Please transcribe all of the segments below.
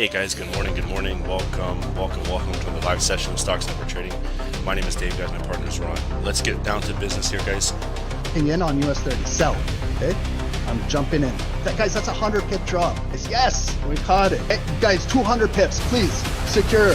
Hey guys, good morning, welcome to the live session of Stocks Network Trading. My name is Dave, guys, my partner is Ron. Let's get down to business here, guys. In on US 30, sell, okay? I'm jumping in. Guys, that's a 100 pip drop. Yes, we caught it. Hey, guys, 200 pips, please, secure.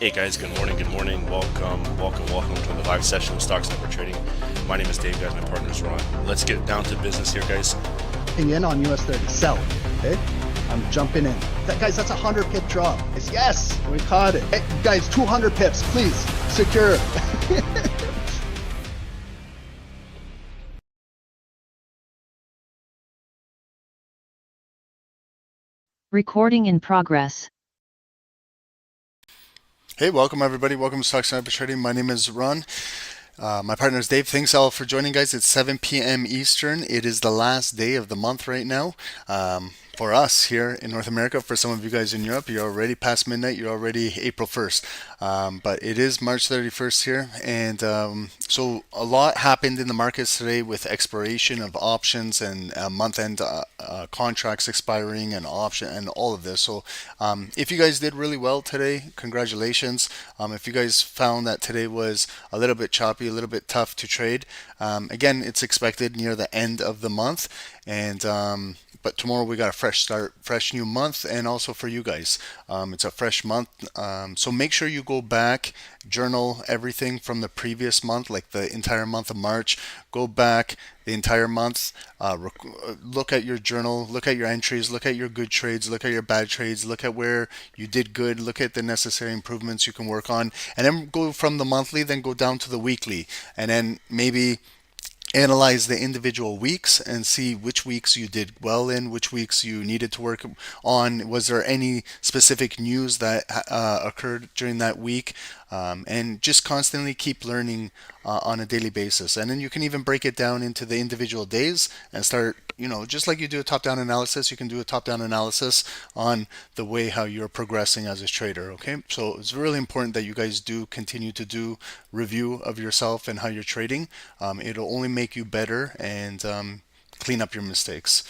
Hey guys, good morning, welcome to the live session of Stocks Number Trading. My name is Dave, guys, my partner is Ron. Let's get down to business here, guys. In on US 30, sell. Okay, I'm jumping in. Guys, that's a 100 pip drop. Yes, we caught it. Hey, guys, 200 pips, please secure. Recording in progress. Hey, welcome everybody. Welcome to Stocks Number Trading. My name is Ron. My partner is Dave. Thanks all for joining, guys. It's 7 p.m. Eastern. It is the last day of the month right now. For us here in North America, for some of you guys in Europe, you're already past midnight. You're already April 1st. But it is March 31st here. And so a lot happened in the markets today with expiration of options and month-end contracts expiring and option and all of this. So if you guys did really well today, congratulations. If you guys found that today was a little bit choppy, a little bit tough to trade, again, it's expected near the end of the month. And but tomorrow we got a fresh start, fresh new month, and also for you guys, it's a fresh month. So make sure you go back, journal everything from the previous month, like the entire month of March. Go back the entire month, look at your journal, look at your entries, look at your good trades, look at your bad trades, look at where you did good, look at the necessary improvements you can work on, and then go from the monthly, then go down to the weekly, and then maybe analyze the individual weeks and see which weeks you did well in, which weeks you needed to work on. Was there any specific news that occurred during that week? And just constantly keep learning on a daily basis. And then you can even break it down into the individual days and start, just like you do a top-down analysis, you can do a top-down analysis on the way how you're progressing as a trader. Okay, so it's really important that you guys do continue to do review of yourself and how you're trading. It'll only make you better and clean up your mistakes.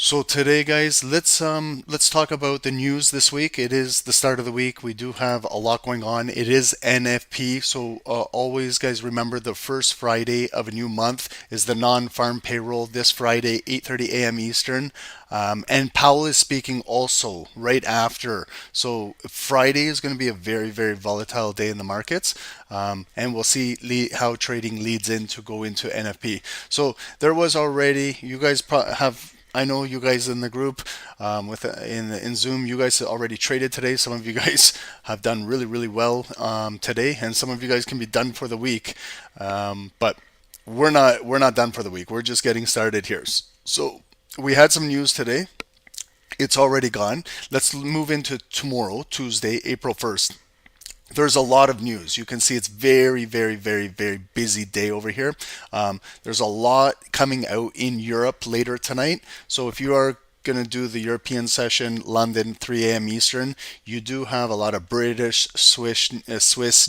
So today, guys, let's talk about the news this week. It is the start of the week. We do have a lot going on. It is NFP, so always, guys, remember the first Friday of a new month is the non-farm payroll. This Friday, 8:30 a.m. Eastern, and Powell is speaking also right after. So Friday is going to be a very, very volatile day in the markets, and we'll see how trading leads in to go into NFP. So there was already, you guys have. I know you guys in the group in Zoom, you guys already traded today. Some of you guys have done really, really well today, and some of you guys can be done for the week. But we're not done for the week. We're just getting started here. So we had some news today. It's already gone. Let's move into tomorrow, Tuesday, April 1st. There's a lot of news. You can see it's very, very, very, very busy day over here. There's a lot coming out in Europe later tonight. So if you are going to do the European session, London, 3 a.m. Eastern, you do have a lot of British, Swiss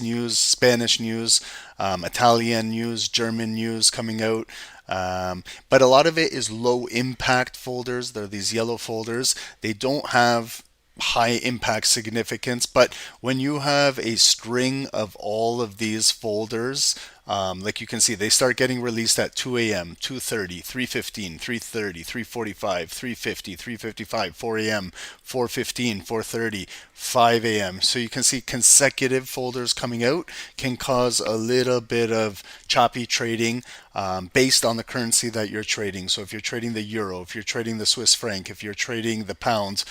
news, Spanish news, Italian news, German news coming out. But a lot of it is low impact folders. They're these yellow folders. They don't have high impact significance, but when you have a string of all of these folders, like you can see, they start getting released at 2 a.m., 2:30, 3:15, 3:30, 3:45, 3:50, 3:55, 4 a.m., 4:15, 4:30, 5 a.m. So you can see consecutive folders coming out can cause a little bit of choppy trading based on the currency that you're trading. So if you're trading the euro, if you're trading the Swiss franc, if you're trading the pound,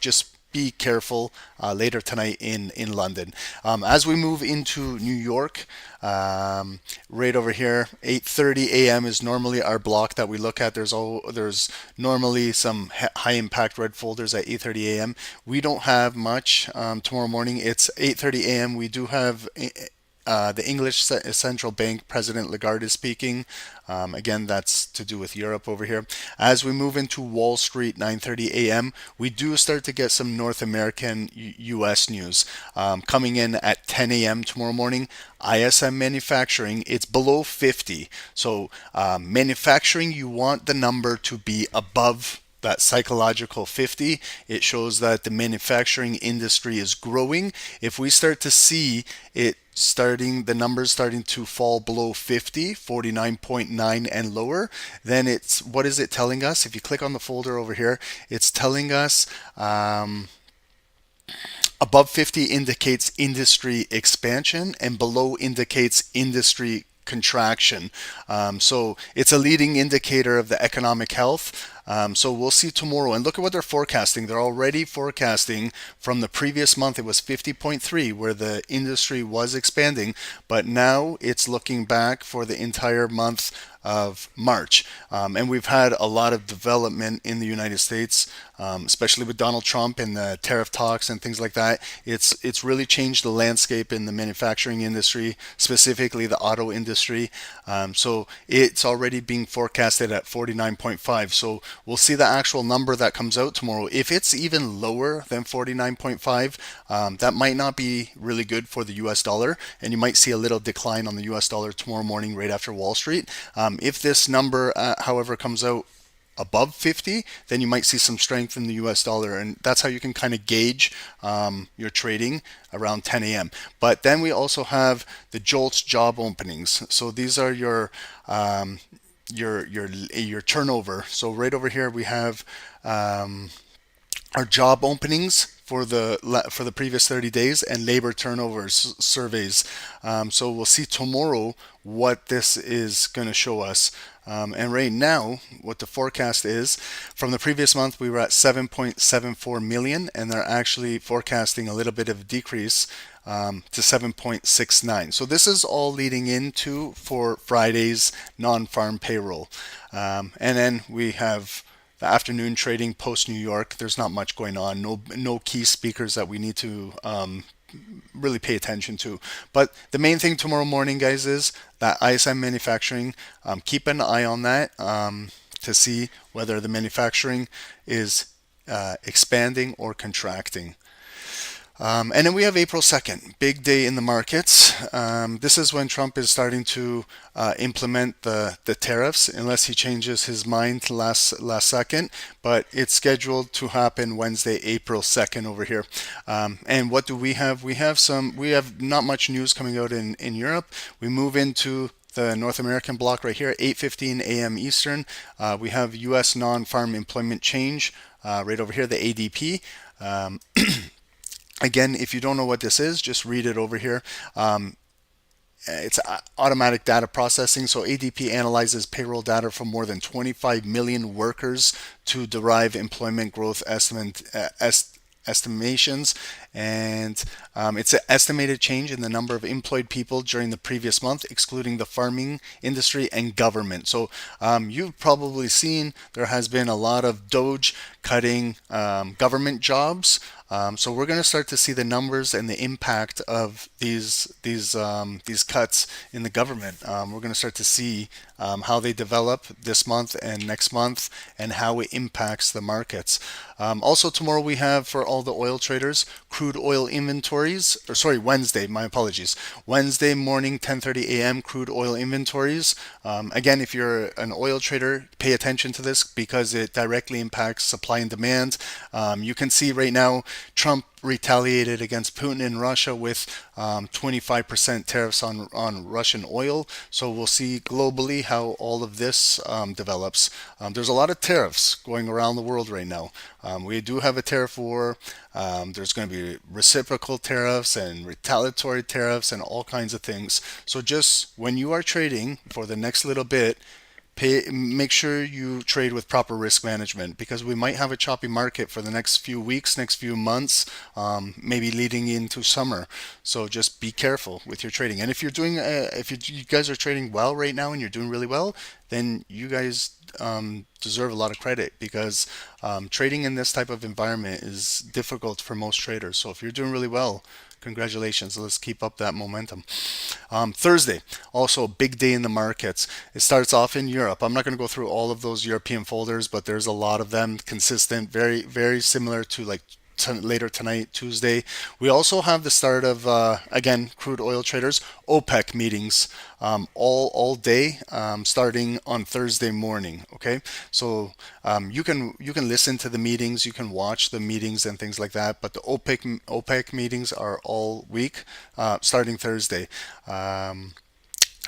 just be careful later tonight in London. As we move into New York, right over here, 8:30 a.m. is normally our block that we look at. There's normally some high impact red folders at 8:30 a.m. We don't have much tomorrow morning. It's 8:30 a.m. We do have the English Central Bank President Lagarde is speaking. Again, that's to do with Europe over here. As we move into Wall Street, 9:30 a.m., we do start to get some North American U.S. news coming in at 10 a.m. tomorrow morning. ISM manufacturing, it's below 50. So manufacturing, you want the number to be above that psychological 50. It shows that the manufacturing industry is growing. If we start to see it the numbers starting to fall below 50, 49.9 and lower, then what is it telling us? If you click on the folder over here, it's telling us Above 50 indicates industry expansion, and below indicates industry contraction. So it's a leading indicator of the economic health. So we'll see tomorrow. And look at what they're forecasting. They're already forecasting from the previous month, it was 50.3 where the industry was expanding, but now it's looking back for the entire month of March. And we've had a lot of development in the United States, especially with Donald Trump and the tariff talks and things like that. It's really changed the landscape in the manufacturing industry, specifically the auto industry. So it's already being forecasted at 49.5. So we'll see the actual number that comes out tomorrow. If it's even lower than 49.5, that might not be really good for the US dollar, and you might see a little decline on the US dollar tomorrow morning right after Wall Street. If this number, however, comes out above 50, then you might see some strength in the US dollar, and that's how you can kind of gauge your trading around 10 a.m. But then we also have the JOLTS job openings. So these are your turnover. So right over here we have our job openings for the previous 30 days and labor turnover surveys. So we'll see tomorrow what this is going to show us. And right now, what the forecast is, from the previous month, we were at 7.74 million, and they're actually forecasting a little bit of a decrease to 7.69. So this is all leading into for Friday's non-farm payroll. And then we have the afternoon trading post New York. There's not much going on. No key speakers that we need to really pay attention to. But the main thing tomorrow morning, guys, is that ISM manufacturing. Keep an eye on that to see whether the manufacturing is expanding or contracting. And then we have April 2nd, big day in the markets. This is when Trump is starting to implement the tariffs, unless he changes his mind last second. But it's scheduled to happen Wednesday, April 2nd over here. And what do we have? We have not much news coming out in Europe. We move into the North American block right here, 8:15 a.m. Eastern. We have U.S. non-farm employment change right over here, the ADP. Again, if you don't know what this is, just read it over here. It's automatic data processing. So ADP analyzes payroll data from more than 25 million workers to derive employment growth estimations, and it's an estimated change in the number of employed people during the previous month, excluding the farming industry and government. So you've probably seen there has been a lot of Doge cutting government jobs. So we're going to start to see the numbers and the impact of these cuts in the government. We're going to start to see how they develop this month and next month, and how it impacts the markets. Also tomorrow we have, for all the oil traders, crude oil inventories. Or sorry, Wednesday. My apologies. Wednesday morning, 10:30 a.m. crude oil inventories. Again, if you're an oil trader, pay attention to this because it directly impacts supply and demand. You can see right now, Trump retaliated against Putin in Russia with 25% tariffs on Russian oil. So we'll see globally how all of this develops. There's a lot of tariffs going around the world right now. We do have a tariff war. There's going to be reciprocal tariffs and retaliatory tariffs and all kinds of things. So just when you are trading for the next little bit, make sure you trade with proper risk management, because we might have a choppy market for the next few weeks, next few months, maybe leading into summer. So just be careful with your trading. And if you're doing, if you guys are trading well right now and you're doing really well, then you guys deserve a lot of credit, because trading in this type of environment is difficult for most traders. So if you're doing really well, congratulations. Let's keep up that momentum. Thursday, also a big day in the markets. It starts off in Europe. I'm not going to go through all of those European folders, but there's a lot of them consistent, very, very similar to like later tonight, Tuesday. We also have the start of, again, crude oil traders, OPEC meetings all day, starting on Thursday morning. Okay, so you can listen to the meetings, you can watch the meetings and things like that. But the OPEC meetings are all week, starting Thursday.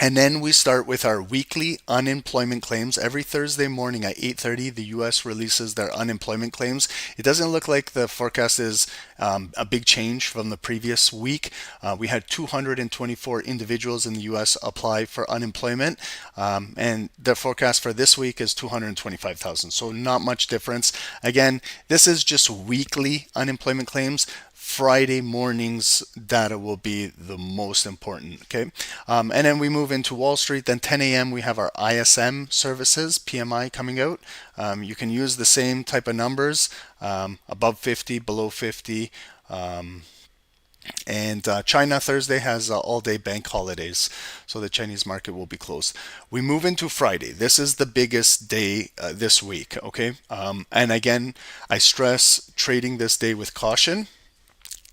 And then we start with our weekly unemployment claims. Every Thursday morning at 8:30, the U.S. releases their unemployment claims. It doesn't look like the forecast is a big change from the previous week. We had 224 individuals in the U.S. apply for unemployment, and the forecast for this week is 225,000. So not much difference. Again, this is just weekly unemployment claims. Friday morning's data will be the most important. Okay, and then we move into Wall Street. Then 10 a.m. we have our ISM services PMI coming out. You can use the same type of numbers, above 50, below 50. And China Thursday has all-day bank holidays, so the Chinese market will be closed. We move into Friday. This is the biggest day this week. Okay, and again, I stress trading this day with caution.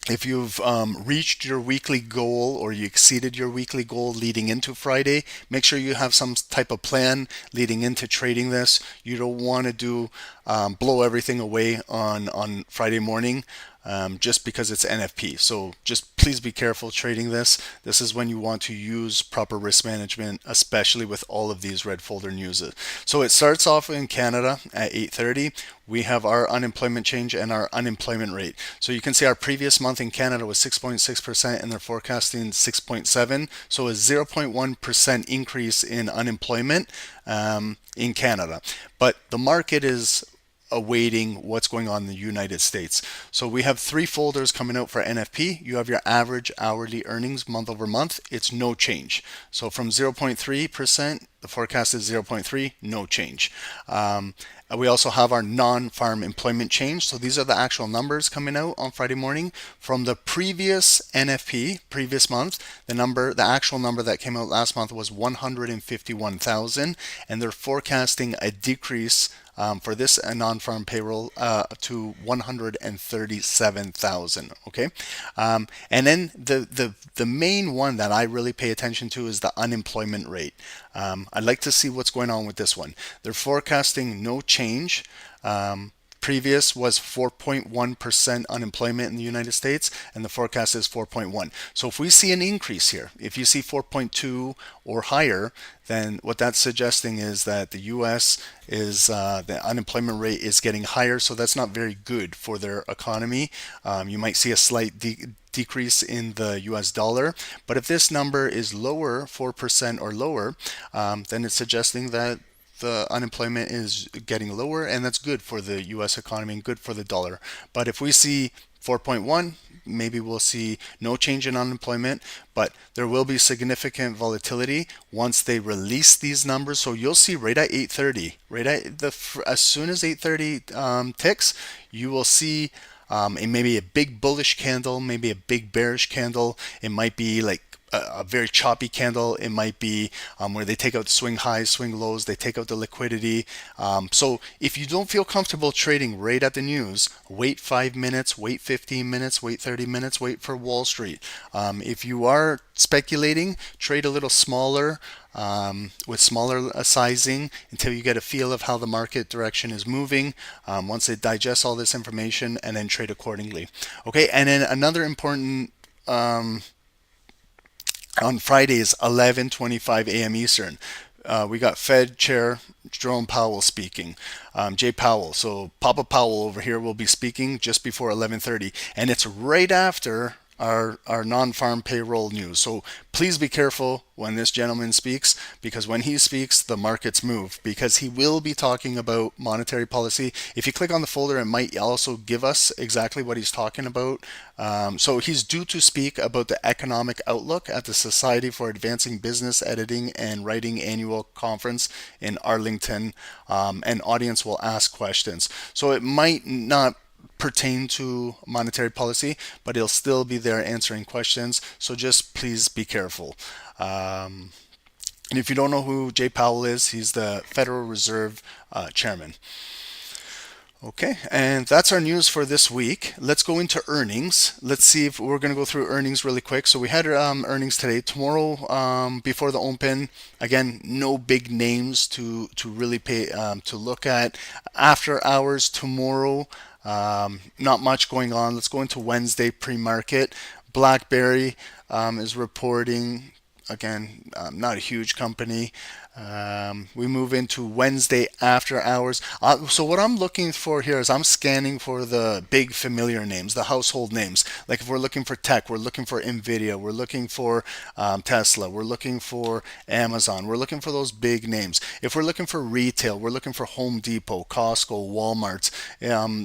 If you've reached your weekly goal or you exceeded your weekly goal leading into Friday, make sure you have some type of plan leading into trading this. You don't want to do blow everything away on Friday morning just because it's NFP. So just please be careful trading this. This is when you want to use proper risk management, especially with all of these red folder news. So it starts off in Canada at 8:30. We have our unemployment change and our unemployment rate. So you can see our previous month in Canada was 6.6% and they're forecasting 6.7. So a 0.1% increase in unemployment in Canada. But the market is awaiting what's going on in the United States. So we have three folders coming out for NFP. You have your average hourly earnings month over month. It's no change. So from 0.3%, the forecast is 0.3, no change. We also have our non-farm employment change. So these are the actual numbers coming out on Friday morning from the previous NFP, previous month. The actual number that came out last month was 151,000, and they're forecasting a decrease for this non-farm payroll to 137,000. Okay, and then the main one that I really pay attention to is the unemployment rate. I'd like to see what's going on with this one. They're forecasting no change. Previous was 4.1% unemployment in the United States, and the forecast is 4.1. So if we see an increase here, if you see 4.2 or higher, then what that's suggesting is that the U.S. is the unemployment rate is getting higher. So that's not very good for their economy. You might see a slight decrease in the US dollar. But if this number is lower, 4% or lower, then it's suggesting that the unemployment is getting lower, and that's good for the US economy and good for the dollar. But if we see 4.1, maybe we'll see no change in unemployment, but there will be significant volatility once they release these numbers. So you'll see right at 8:30, as soon as 8:30 ticks, you will see maybe a big bullish candle, maybe a big bearish candle. It might be like a very choppy candle. It might be where they take out the swing highs, swing lows, they take out the liquidity. So if you don't feel comfortable trading right at the news, wait 5 minutes, wait 15 minutes, wait 30 minutes, wait for Wall Street. If you are speculating, trade a little smaller, with smaller sizing until you get a feel of how the market direction is moving. Once it digests all this information, and then trade accordingly. Okay, and then another important on Fridays, 11:25 a.m. Eastern. We got Fed Chair Jerome Powell speaking. Jay Powell. So Papa Powell over here will be speaking just before 11:30, and it's right after our non-farm payroll news. So please be careful when this gentleman speaks, because when he speaks, the markets move, because he will be talking about monetary policy. If you click on the folder, it might also give us exactly what he's talking about. So he's due to speak about the economic outlook at the Society for Advancing Business Editing and Writing annual conference in Arlington, and audience will ask questions. So it might not pertain to monetary policy, but he'll still be there answering questions. So just please be careful. And if you don't know who Jay Powell is, he's the Federal Reserve chairman. Okay, and that's our news for this week. Let's go into earnings. Let's see if we're going to go through earnings really quick. So we had earnings today. Tomorrow, before the open, again, no big names to really pay to look at. After hours tomorrow, not much going on. Let's go into Wednesday pre-market. BlackBerry is reporting again, not a huge company. We move into Wednesday after hours. So what I'm looking for here is I'm scanning for the big familiar names, the household names. Like if we're looking for tech, we're looking for Nvidia, we're looking for Tesla, we're looking for Amazon, we're looking for those big names. If we're looking for retail, we're looking for Home Depot, Costco, Walmart.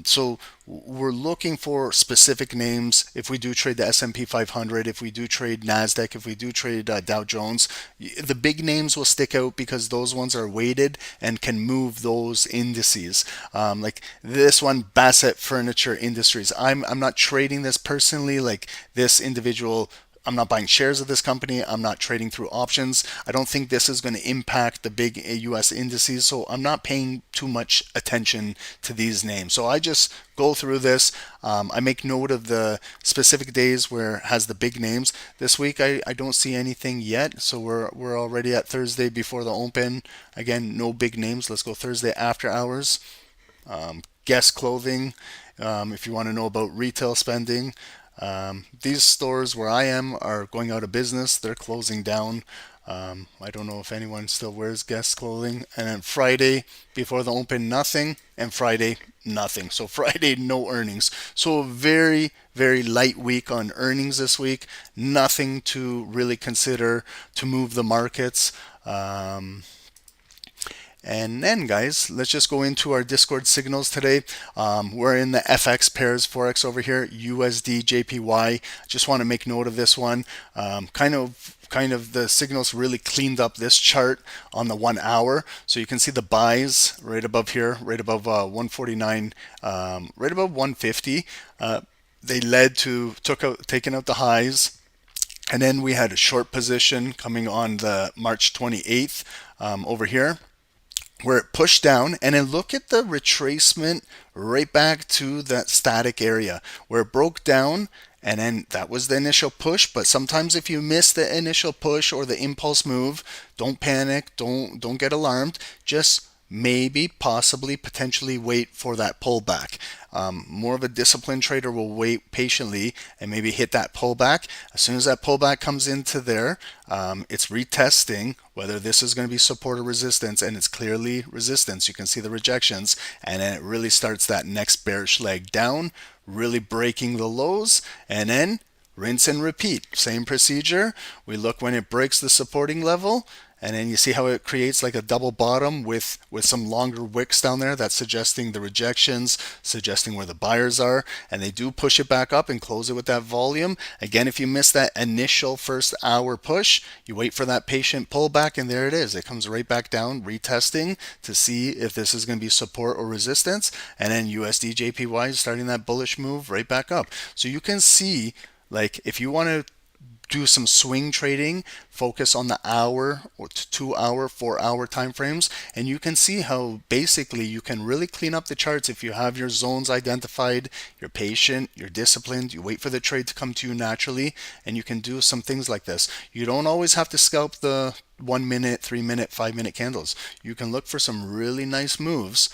So we're looking for specific names. If we do trade the S&P 500, if we do trade Nasdaq, if we do trade Dow Jones, the big names will stick out because those ones are weighted and can move those indices. Like this one, Bassett Furniture Industries. I'm not trading this personally. Like this individual, I'm not buying shares of this company. I'm not trading through options. I don't think this is going to impact the big US indices. So I'm not paying too much attention to these names. So I just go through this. I make note of the specific days where it has the big names. This week I don't see anything yet. So we're already at Thursday before the open. Again, no big names. Let's go Thursday after hours. Guess Clothing. If you want to know about retail spending. These stores where I am are going out of business. They're closing down. I don't know if anyone still wears Guess clothing. And then Friday before the open, nothing. And Friday, nothing. So Friday, no earnings. So a very, very light week on earnings this week. Nothing to really consider to move the markets. And then, guys, let's just go into our Discord signals today. We're in the FX pairs Forex over here, USD, JPY. Just want to make note of this one. Kind of the signals really cleaned up this chart on the 1 hour. So you can see the buys right above here, right above 149, right above 150. They led to taking out the highs. And then we had a short position coming on the March 28th over here, where it pushed down, and then look at the retracement right back to that static area where it broke down, and then that was the initial push. But sometimes if you miss the initial push or the impulse move, don't panic, don't get alarmed. Just maybe, possibly, potentially wait for that pullback. More of a disciplined trader will wait patiently and maybe hit that pullback. As soon as that pullback comes into there, it's retesting whether this is going to be support or resistance, and it's clearly resistance. You can see the rejections, and then it really starts that next bearish leg down, really breaking the lows, and then rinse and repeat. Same procedure. We look when it breaks the supporting level, and then you see how it creates like a double bottom with some longer wicks down there. That's suggesting the rejections, suggesting where the buyers are. And they do push it back up and close it with that volume. Again, if you miss that initial first hour push, you wait for that patient pullback, and there it is. It comes right back down, retesting to see if this is going to be support or resistance. And then USD JPY is starting that bullish move right back up. So you can see, like, if you want to do some swing trading, focus on the hour or 2 hour, 4 hour time frames, and you can see how basically you can really clean up the charts if you have your zones identified, you're patient, you're disciplined, you wait for the trade to come to you naturally, and you can do some things like this. You don't always have to scalp the 1 minute, 3 minute, 5 minute candles. You can look for some really nice moves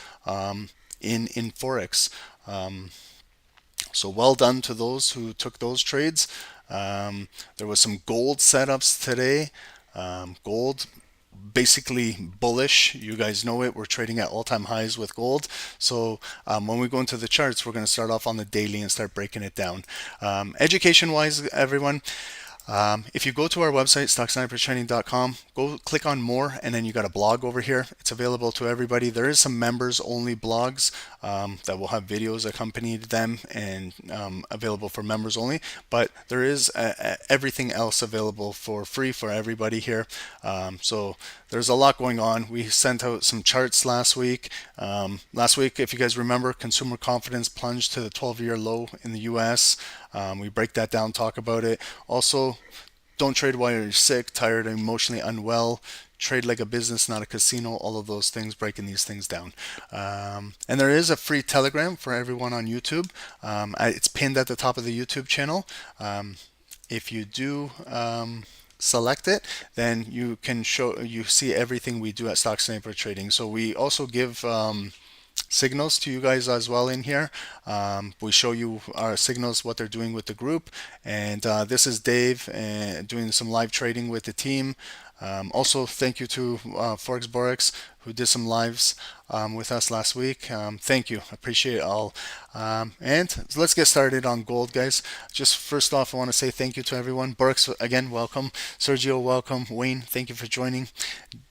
in Forex. So well done to those who took those trades. There was some gold setups today. Gold basically bullish. You guys know it. We're trading at all-time highs with gold. So when we go into the charts, we're going to start off on the daily and start breaking it down. Education-wise, everyone, if you go to our website, stocksnipertraining.com, go click on more, and then you got a blog over here. It's available to everybody. There is some members only blogs that will have videos accompanied them and available for members only, but there is everything else available for free for everybody here. So there's a lot going on. We sent out some charts last week. Last week, if you guys remember, consumer confidence plunged to the 12-year low in the US. We break that down, talk about it. Also, don't trade while you're sick, tired, and emotionally unwell. Trade like a business, not a casino. All of those things, breaking these things down. And there is a free Telegram for everyone on YouTube. It's pinned at the top of the YouTube channel. If you do select it, then you can see everything we do at Stock Sniper Trading. So we also give signals to you guys as well in here. We show you our signals, what they're doing with the group. And this is Dave doing some live trading with the team. Also, thank you to Forex Borex, who did some lives with us last week. Thank you. Appreciate it all. And let's get started on gold, guys. Just first off, I want to say thank you to everyone. Borex, again, welcome. Sergio, welcome. Wayne, thank you for joining.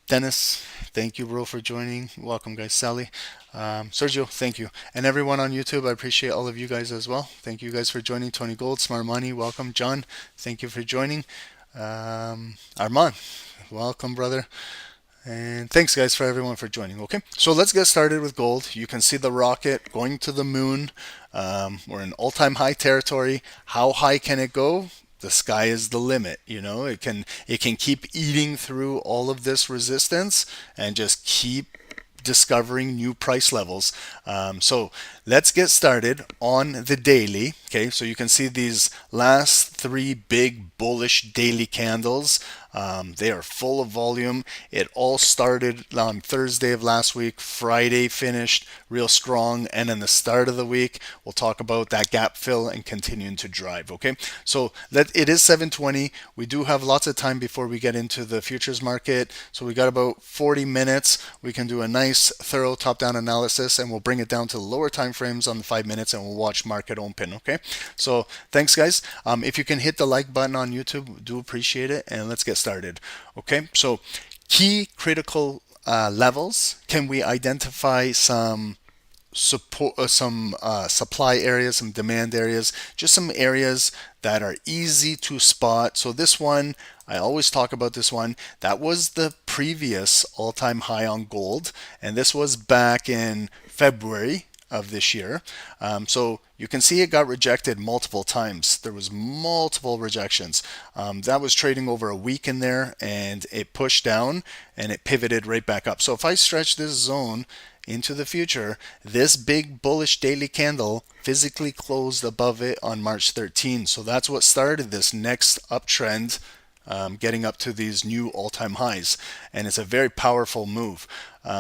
Dennis, thank you, bro, for joining. Welcome, guys. Sally, Sergio, thank you. And everyone on YouTube, I appreciate all of you guys as well. Thank you guys for joining. Tony Gold, Smart Money, welcome. John, thank you for joining. Armand, welcome, brother. And thanks, guys, for everyone for joining. Okay, so let's get started with gold. You can see the rocket going to the moon. We're in all-time high territory. How high can it go? The sky is the limit. You know, it can keep eating through all of this resistance and just keep discovering new price levels. So let's get started on the daily. Okay, so you can see these last three big bullish daily candles. They are full of volume. It all started on Thursday of last week. Friday finished real strong, and then the start of the week we'll talk about that gap fill and continuing to drive. Okay, so it is 7:20. We do have lots of time before we get into the futures market, so we got about 40 minutes. We can do a nice thorough top-down analysis, and we'll bring it down to the lower time frames on the 5 minutes, and we'll watch market open. Okay, so thanks, guys. If you can hit the like button on YouTube, do appreciate it, and let's get started. Okay, so key critical levels. Can we identify some support, supply areas, some demand areas, just some areas that are easy to spot? So this one, I always talk about this one. That was the previous all-time high on gold, and this was back in February of this year. So you can see it got rejected multiple times. There was multiple rejections. That was trading over a week in there, and it pushed down and it pivoted right back up. So if I stretch this zone into the future, this big bullish daily candle physically closed above it on March 13. So that's what started this next uptrend, getting up to these new all-time highs, and it's a very powerful move.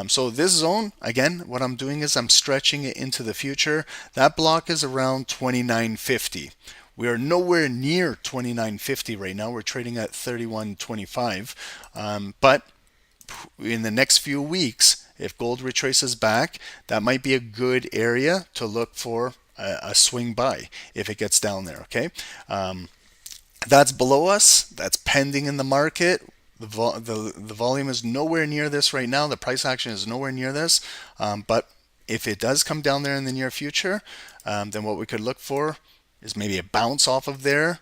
So this zone, again, what I'm doing is I'm stretching it into the future. That block is around 29.50. We are nowhere near 29.50 right now. We're trading at 31.25. But in the next few weeks, if gold retraces back, that might be a good area to look for a swing buy if it gets down there. Okay. That's below us. That's pending in the market. The volume is nowhere near this right now. The price action is nowhere near this. But if it does come down there in the near future, then what we could look for is maybe a bounce off of there,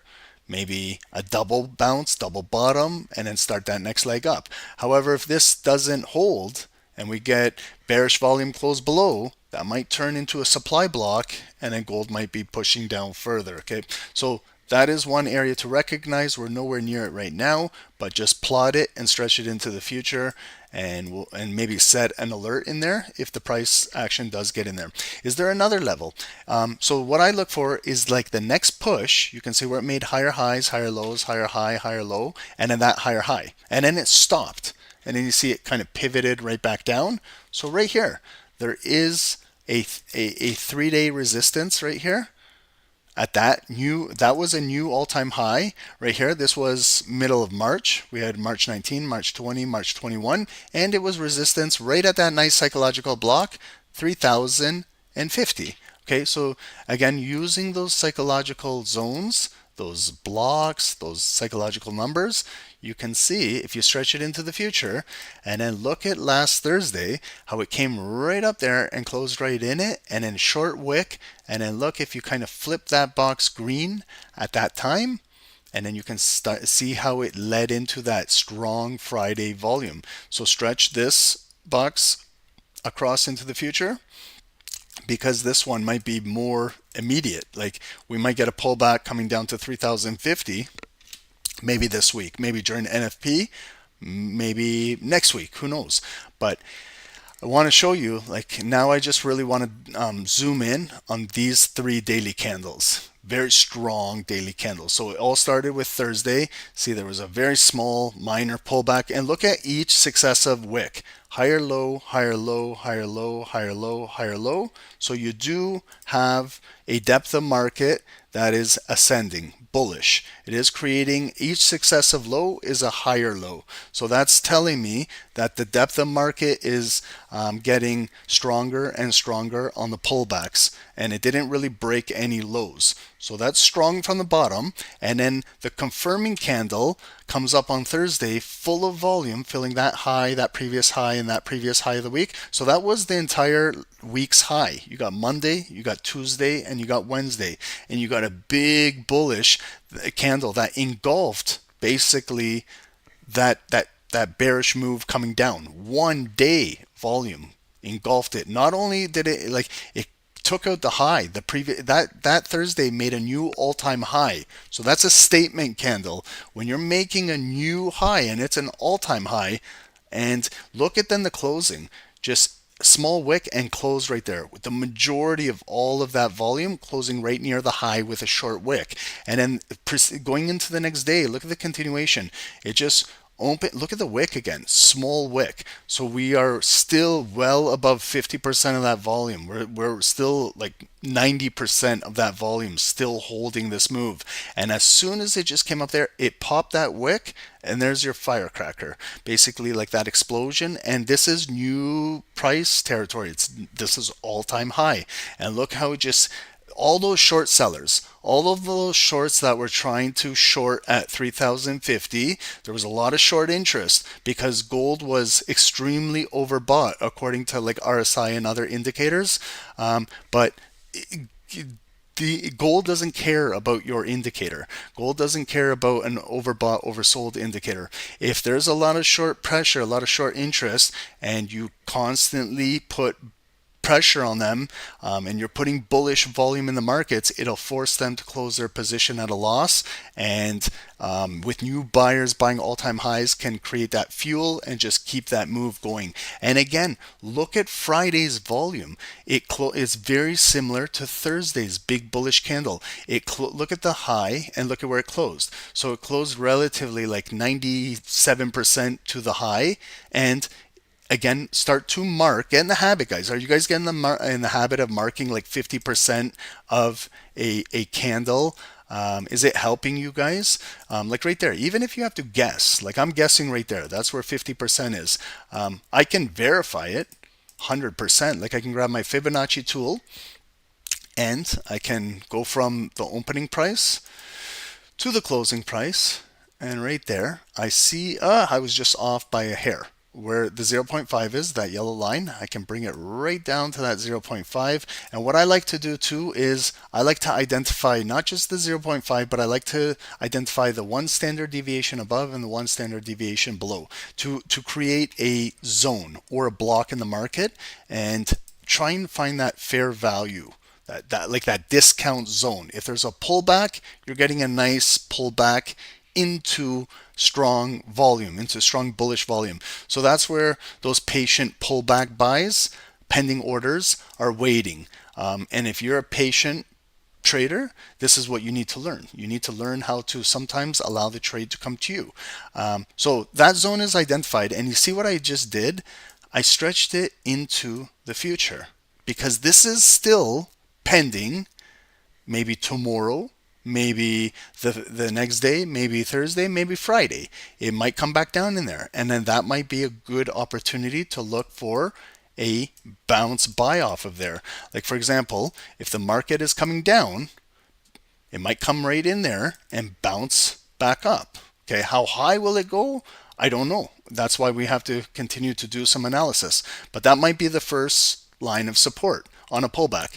maybe a double bounce, double bottom, and then start that next leg up. However, if this doesn't hold and we get bearish volume close below, that might turn into a supply block, and then gold might be pushing down further. Okay, so that is one area to recognize. We're nowhere near it right now, but just plot it and stretch it into the future, and maybe set an alert in there if the price action does get in there. Is there another level? So what I look for is like the next push. You can see where it made higher highs, higher lows, higher high, higher low, and then that higher high, and then it stopped, and then you see it kind of pivoted right back down. So right here, there is a 3-day resistance right here. At that was a new all-time high right here. This was middle of March. We had March 19, March 20, March 21, and it was resistance right at that nice psychological block, 3,050. Okay, so again, using those psychological zones, those blocks, those psychological numbers, you can see if you stretch it into the future, and then look at last Thursday, how it came right up there and closed right in it, and then short wick, and then look if you kind of flip that box green at that time, and then you can see how it led into that strong Friday volume. So stretch this box across into the future, because this one might be more immediate. Like we might get a pullback coming down to 3,050 maybe this week, maybe during NFP, maybe next week, who knows. But I want to show you, like now I just really want to zoom in on these 3 daily candles. Very strong daily candles. So it all started with Thursday. See, there was a very small minor pullback, and look at each successive wick. higher low, higher low, higher low, higher low, higher low. So you do have a depth of market that is ascending, bullish. It is creating each successive low is a higher low. So that's telling me that the depth of market is getting stronger and stronger on the pullbacks, and it didn't really break any lows. So that's strong from the bottom, and then the confirming candle comes up on Thursday full of volume, filling that high, that previous high, and that previous high of the week. So that was the entire week's high. You got Monday, you got Tuesday, and you got Wednesday, and you got a big bullish candle that engulfed basically that bearish move coming down. 1 day volume engulfed it. Not only did it took out the high, the previous that Thursday made a new all-time high. So that's a statement candle. When you're making a new high and it's an all-time high, and look at then the closing, just small wick and close right there, with the majority of all of that volume closing right near the high with a short wick. And then going into the next day, look at the continuation. It just open. Look at the wick again, small wick. So we are still well above 50% of that volume. We're still like 90% of that volume still holding this move. And as soon as it just came up there, it popped that wick, and there's your firecracker, basically like that explosion. And this is new price territory. This is all-time high. And look how it just, all those short sellers, all of those shorts that were trying to short at 3,050, there was a lot of short interest because gold was extremely overbought according to like RSI and other indicators. But the gold doesn't care about your indicator. Gold doesn't care about an overbought, oversold indicator. If there's a lot of short pressure, a lot of short interest, and you constantly put pressure on them, and you're putting bullish volume in the markets, it'll force them to close their position at a loss. And with new buyers buying all-time highs can create that fuel and just keep that move going. And again, look at Friday's volume. It is very similar to Thursday's big bullish candle. Look at the high and look at where it closed. So it closed relatively like 97% to the high. And again, start to mark. Get in the habit, guys. Are you guys getting in the habit of marking like 50% of a candle? Is it helping you guys? Like right there, even if you have to guess, like I'm guessing right there, that's where 50% is. I can verify it 100%. Like I can grab my Fibonacci tool and I can go from the opening price to the closing price. And right there, I see, I was just off by a hair. Where the 0.5 is, that yellow line, I can bring it right down to that 0.5. And what I like to do too is I like to identify not just the 0.5, but I like to identify the one standard deviation above and the one standard deviation below to create a zone or a block in the market and try and find that fair value. That like that discount zone. If there's a pullback, you're getting a nice pullback into strong volume, into strong bullish volume. So that's where those patient pullback buys, pending orders, are waiting. And if you're a patient trader, this is what you need to learn. You need to learn how to sometimes allow the trade to come to you. So that zone is identified, and you see what I just did? I stretched it into the future because this is still pending. Maybe tomorrow, maybe the next day, maybe Thursday, maybe Friday. It might come back down in there. And then that might be a good opportunity to look for a bounce buy off of there. Like for example, if the market is coming down, it might come right in there and bounce back up. Okay, how high will it go? I don't know. That's why we have to continue to do some analysis. But that might be the first line of support on a pullback.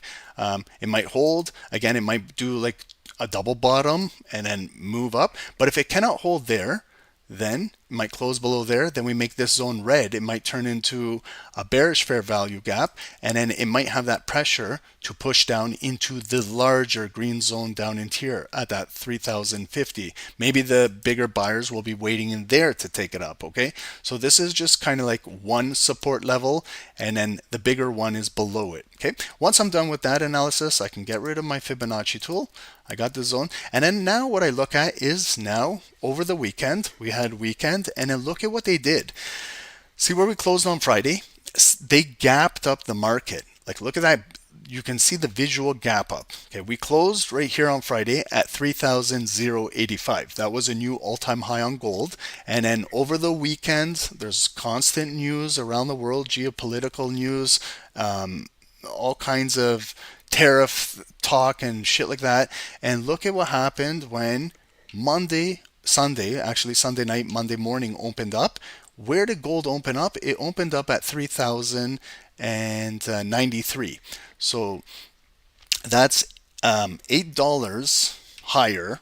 It might hold. Again, it might do like a double bottom and then move up. But if it cannot hold there, then it might close below there. Then we make this zone red. It might turn into a bearish fair value gap. And then it might have that pressure to push down into the larger green zone down into here at that 3,050. Maybe the bigger buyers will be waiting in there to take it up. Okay. So this is just kind of like one support level, and then the bigger one is below it. Okay. Once I'm done with that analysis, I can get rid of my Fibonacci tool. I got the zone. And then now what I look at is now over the weekend, we had weekend, and then look at what they did. See where we closed on Friday? They gapped up the market. Like, look at that. You can see the visual gap up. Okay, we closed right here on Friday at 3,085. That was a new all-time high on gold. And then over the weekend, there's constant news around the world, geopolitical news, all kinds of tariff talk and shit like that. And look at what happened when Sunday night, Monday morning opened up. Where did gold open up? It opened up at 3,093. So that's $8 higher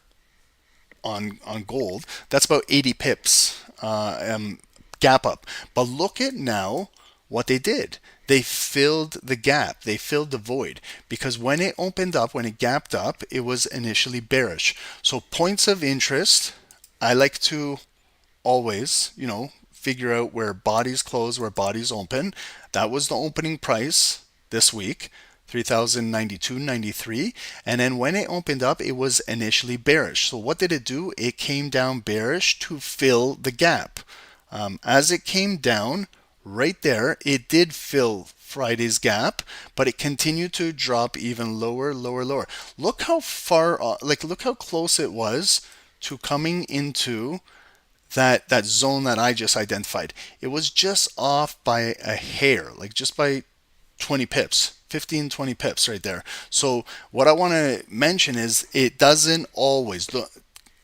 on gold. That's about 80 pips gap up. But look at now what they did. They filled the gap. They filled the void because when it opened up, when it gapped up, it was initially bearish. So points of interest, I like to always, figure out where bodies close, where bodies open. That was the opening price this week, 3,092.93. And then when it opened up, it was initially bearish. So what did it do? It came down bearish to fill the gap. As it came down, right there, it did fill Friday's gap, but it continued to drop even lower, lower, lower. Look how far, look how close it was to coming into that zone that I just identified. It was just off by a hair, like just by 20 pips, 15, 20 pips right there. So what I want to mention is it doesn't always,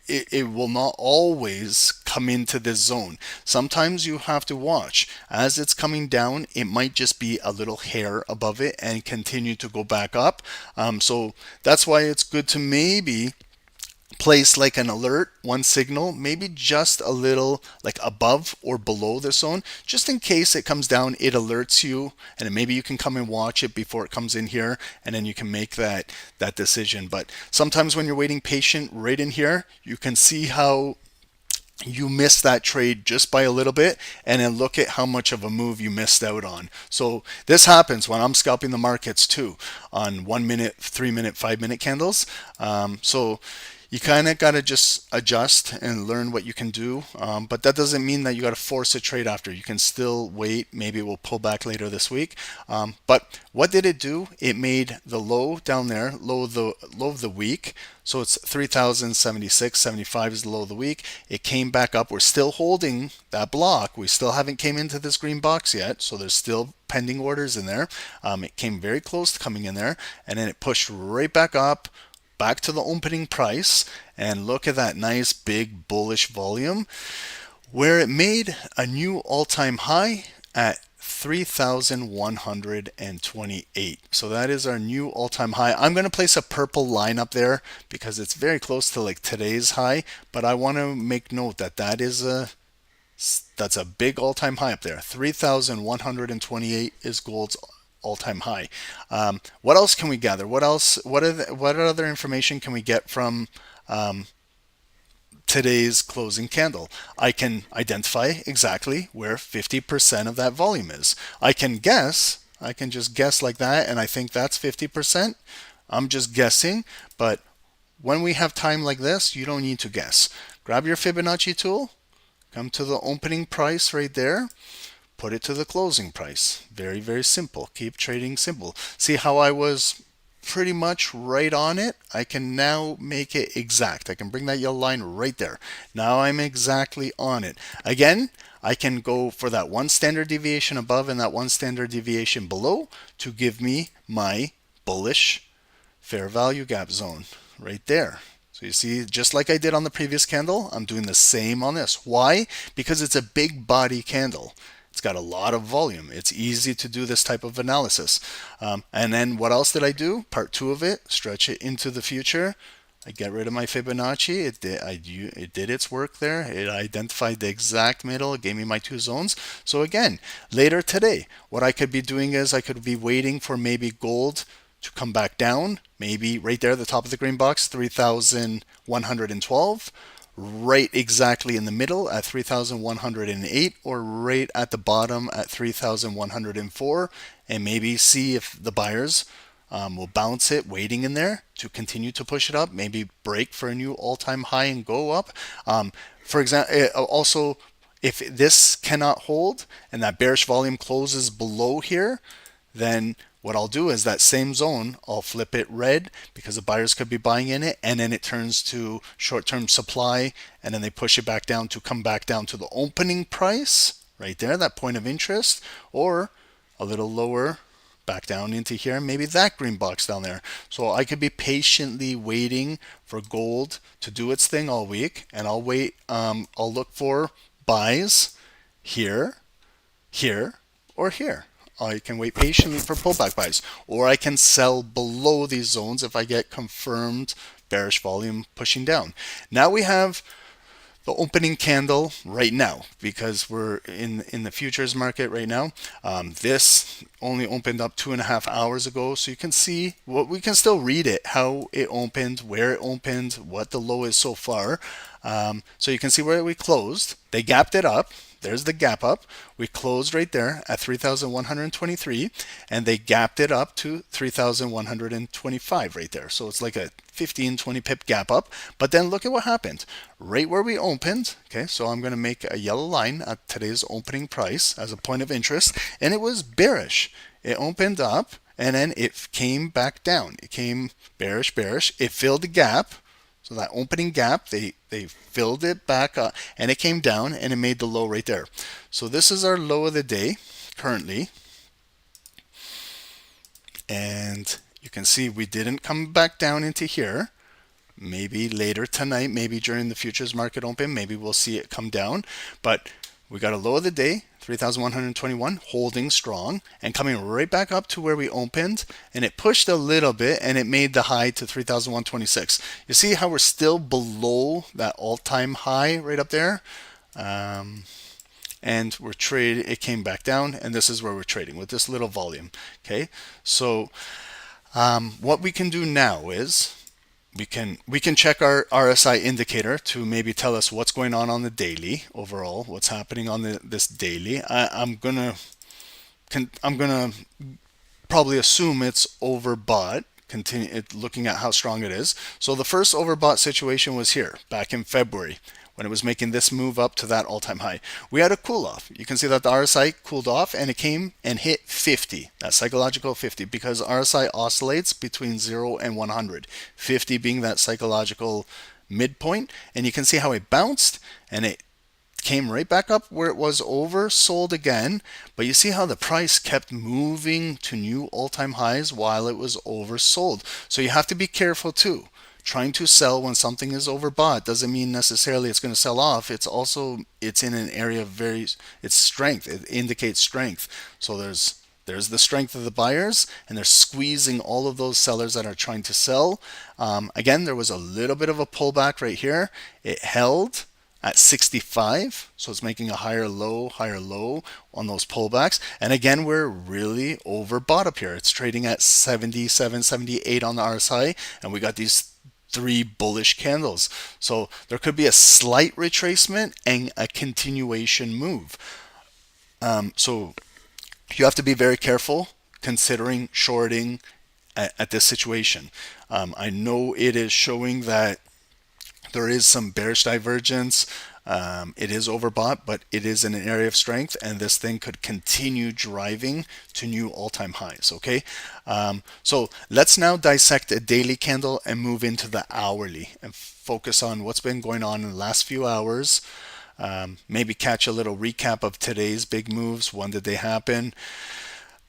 it will not always come into this zone. Sometimes you have to watch. As it's coming down, it might just be a little hair above it and continue to go back up. So that's why it's good to maybe place like an alert, one signal, maybe just a little like above or below the zone, just in case it comes down, it alerts you, and then maybe you can come and watch it before it comes in here, and then you can make that decision. But sometimes when you're waiting patient right in here, you can see how you missed that trade just by a little bit, and then look at how much of a move you missed out on. So this happens when I'm scalping the markets too, on 1 minute, 3 minute, 5 minute candles. So you kind of got to just adjust and learn what you can do. But that doesn't mean that you got to force a trade after. You can still wait. Maybe it will pull back later this week. But what did it do? It made the low down there, low of the week. So it's 3,076, 75 is the low of the week. It came back up. We're still holding that block. We still haven't came into this green box yet. So there's still pending orders in there. It came very close to coming in there. And then it pushed right back up, back to the opening price, and look at that nice big bullish volume where it made a new all-time high at 3,128. So that is our new all-time high. I'm going to place a purple line up there because it's very close to like today's high, but I want to make note that that's a big all-time high up there. 3,128 is gold's all-time high. What else can we gather? What other information can we get from today's closing candle? I can identify exactly where 50% of that volume is. I can just guess like that, and I think that's 50%. I'm just guessing, but when we have time like this, you don't need to guess. Grab your Fibonacci tool, come to the opening price right there, put it to the closing price. Very, very simple. Keep trading simple. See how I was pretty much right on it? I can now make it exact. I can bring that yellow line right there. Now I'm exactly on it. Again, I can go for that one standard deviation above and that one standard deviation below to give me my bullish fair value gap zone right there. So you see, just like I did on the previous candle, I'm doing the same on this. Why? Because it's a big body candle. It's got a lot of volume. It's easy to do this type of analysis. And then what else did I do? Part 2 of it, stretch it into the future. I get rid of my Fibonacci. It did its work there. It identified the exact middle. It gave me my 2 zones. So again, later today, what I could be doing is I could be waiting for maybe gold to come back down. Maybe right there at the top of the green box, 3,112. Right exactly in the middle at 3,108, or right at the bottom at 3,104, and maybe see if the buyers will bounce it, waiting in there to continue to push it up, maybe break for a new all-time high and go up. For example, also if this cannot hold and that bearish volume closes below here, then what I'll do is that same zone, I'll flip it red because the buyers could be buying in it, and then it turns to short-term supply, and then they push it back down to come back down to the opening price right there, that point of interest, or a little lower back down into here, maybe that green box down there. So I could be patiently waiting for gold to do its thing all week, and I'll wait. I'll look for buys here, here, or here. I can wait patiently for pullback buys, or I can sell below these zones if I get confirmed bearish volume pushing down. Now we have the opening candle right now, because we're in the futures market right now. This only opened up 2.5 hours ago, so you can see what we can still read it, how it opened, where it opened, what the low is so far. So you can see where we closed. They gapped it up. There's the gap up. We closed right there at 3,123, and they gapped it up to 3,125 right there. So it's like a 15-20 pip gap up. But then look at what happened. Right where we opened, okay, so I'm going to make a yellow line at today's opening price as a point of interest, and it was bearish. It opened up, and then it came back down. It came bearish, bearish. It filled the gap. So that opening gap, they filled it back up, and it came down, and it made the low right there. So this is our low of the day currently. And you can see we didn't come back down into here. Maybe later tonight, maybe during the futures market open, maybe we'll see it come down. But we got a low of the day, 3,121, holding strong and coming right back up to where we opened, and it pushed a little bit and it made the high to 3,126. You see how we're still below that all-time high right up there? And we're trading, it came back down, and this is where we're trading with this little volume. Okay, so what we can do now is we can check our RSI indicator to maybe tell us what's going on the daily overall, what's happening on this daily. I'm gonna probably assume it's overbought. Continue looking at how strong it is. So the first overbought situation was here back in February, when it was making this move up to that all-time high. We had a cool off. You can see that the RSI cooled off, and it came and hit 50, that psychological 50, because RSI oscillates between 0 and 100, 50 being that psychological midpoint. And you can see how it bounced, and it came right back up where it was oversold again. But you see how the price kept moving to new all-time highs while it was oversold. So you have to be careful too. Trying to sell when something is overbought doesn't mean necessarily it's going to sell off. It's in an area of it's strength. It indicates strength. So there's the strength of the buyers, and they're squeezing all of those sellers that are trying to sell. Again, there was a little bit of a pullback right here. It held at 65, so it's making a higher low on those pullbacks. And again, we're really overbought up here. It's trading at 77, 78 on the RSI, and we got these 3 bullish candles. So there could be a slight retracement and a continuation move. So you have to be very careful considering shorting at this situation. I know it is showing that there is some bearish divergence. It is overbought, but it is in an area of strength, and this thing could continue driving to new all-time highs. Okay, so let's now dissect a daily candle and move into the hourly and focus on what's been going on in the last few hours. Maybe catch a little recap of today's big moves. When did they happen?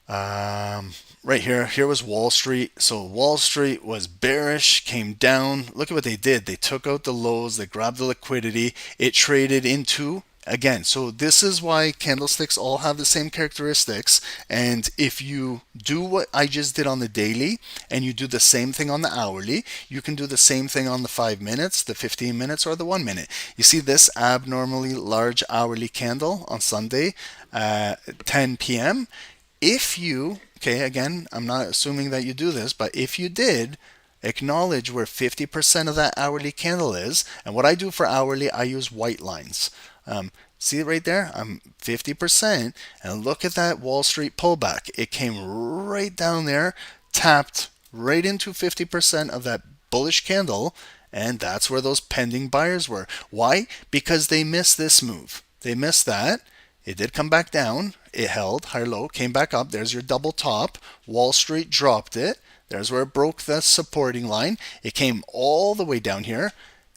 Right here was Wall Street. So Wall Street was bearish, came down. Look at what they did. They took out the lows, they grabbed the liquidity, it traded into, again, so this is why candlesticks all have the same characteristics. And if you do what I just did on the daily and you do the same thing on the hourly, you can do the same thing on the 5 minutes, the 15 minutes, or the 1 minute. You see this abnormally large hourly candle on Sunday at 10 p.m. If you, okay, again, I'm not assuming that you do this, but if you did, acknowledge where 50% of that hourly candle is. And what I do for hourly, I use white lines. See it right there? I'm 50%. And look at that Wall Street pullback. It came right down there, tapped right into 50% of that bullish candle. And that's where those pending buyers were. Why? Because they missed this move. they missed that. It did come back down. It held higher low, came back up. There's your double top. Wall Street dropped it. There's where it broke the supporting line. It came all the way down here,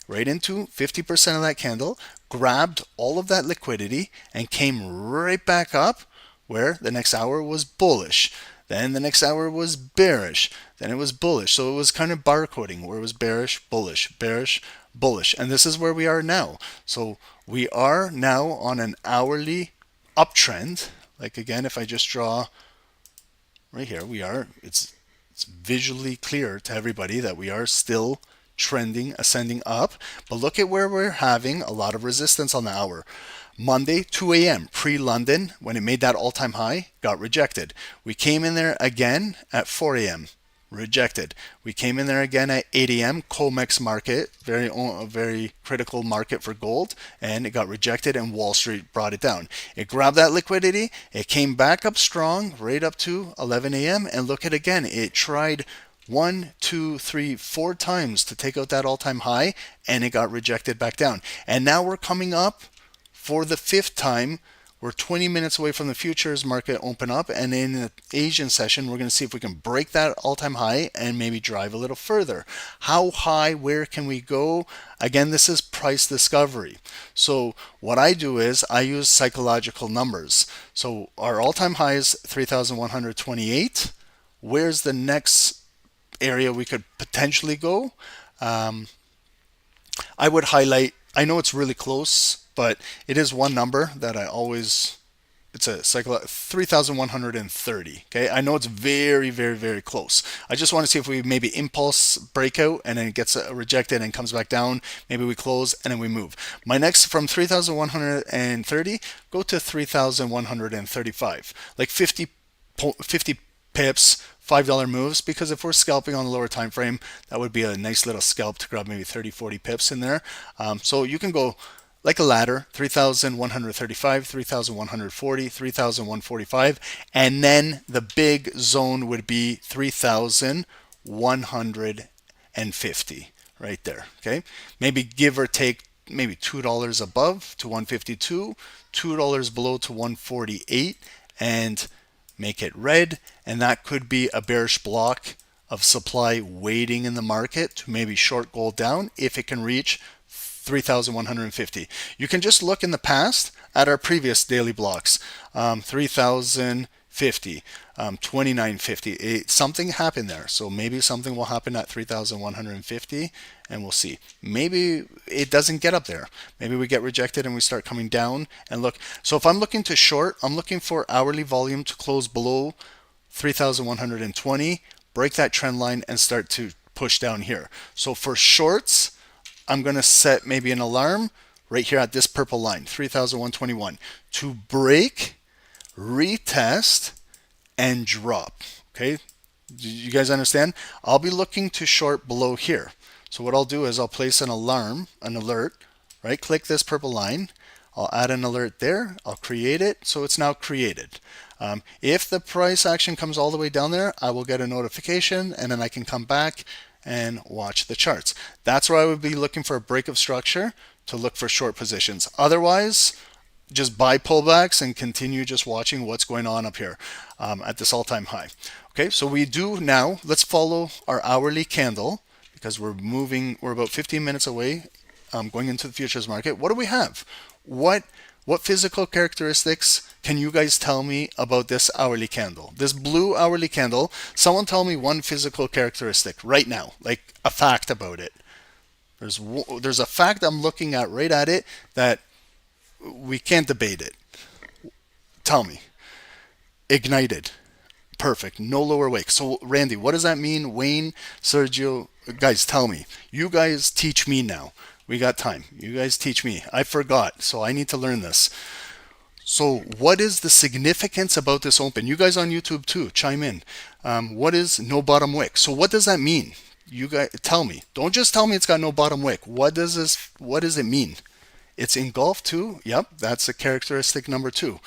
right into 50% of that candle, grabbed all of that liquidity, and came right back up where the next hour was bullish. Then the next hour was bearish. Then it was bullish. So it was kind of barcoding where it was bearish, bullish, bearish, bullish. And this is where we are now. So we are now on an hourly uptrend. Like again, if I just draw right here, it's visually clear to everybody that we are still trending, ascending up. But look at where we're having a lot of resistance on the hour. Monday, 2 a.m., pre-London, when it made that all-time high, got rejected. We came in there again at 4 a.m., rejected. We came in there again at 8 a.m., COMEX market, very critical market for gold, and it got rejected and Wall Street brought it down. It grabbed that liquidity, it came back up strong right up to 11 a.m., and look at again, it tried 1, 2, 3, 4 times to take out that all-time high, and it got rejected back down. And now we're coming up for the 5th time. We're 20 minutes away from the futures market open up, and in the Asian session, we're going to see if we can break that all-time high and maybe drive a little further. How high, where can we go? Again, this is price discovery. So what I do is I use psychological numbers. So our all-time high is 3,128. Where's the next area we could potentially go? I would highlight, I know it's really close, but it is one number that I always, it's a 3,130. Okay, I know it's very, very, very close. I just want to see if we maybe impulse breakout and then it gets rejected and comes back down. Maybe we close and then we move. My next from 3,130 go to 3,135, like 50 pips. $5 moves, because if we're scalping on the lower time frame, that would be a nice little scalp to grab maybe 30-40 pips in there. So you can go like a ladder, 3,135, 3,140, 3,145, and then the big zone would be 3,150 right there. Okay, maybe give or take maybe $2 above to 152, $2 below to 148, and make it red, and that could be a bearish block of supply waiting in the market to maybe short gold down if it can reach 3,150. You can just look in the past at our previous daily blocks, 3,050, 2,950. Something happened there, so maybe something will happen at 3,150, and we'll see. Maybe it doesn't get up there. Maybe we get rejected and we start coming down and look. So if I'm looking to short, I'm looking for hourly volume to close below 3,120, break that trend line and start to push down here. So for shorts, I'm going to set maybe an alarm right here at this purple line, 3,121, to break, retest, and drop. Okay, do you guys understand? I'll be looking to short below here. So what I'll do is I'll place an alarm, an alert, right click this purple line, I'll add an alert there, I'll create it, so it's now created. If the price action comes all the way down there, I will get a notification, and then I can come back and watch the charts. That's where I would be looking for a break of structure to look for short positions. Otherwise, just buy pullbacks and continue just watching what's going on up here at this all-time high. Okay, so we do now, let's follow our hourly candle, because we're about 15 minutes away going into the futures market. What do we have? What physical characteristics can you guys tell me about this hourly candle? This blue hourly candle, someone tell me one physical characteristic right now, like a fact about it. There's a fact I'm looking at right at it that we can't debate it. Tell me. Ignited. Perfect. No lower wick. So Randy, what does that mean? Wayne, Sergio, guys, tell me. You guys teach me now. We got time. You guys teach me. I forgot, so I need to learn this. So what is the significance about this open? You guys on YouTube too, chime in. What is no bottom wick? So what does that mean? You guys tell me. Don't just tell me it's got no bottom wick. What does it mean? It's engulfed too. Yep, that's a characteristic number 2.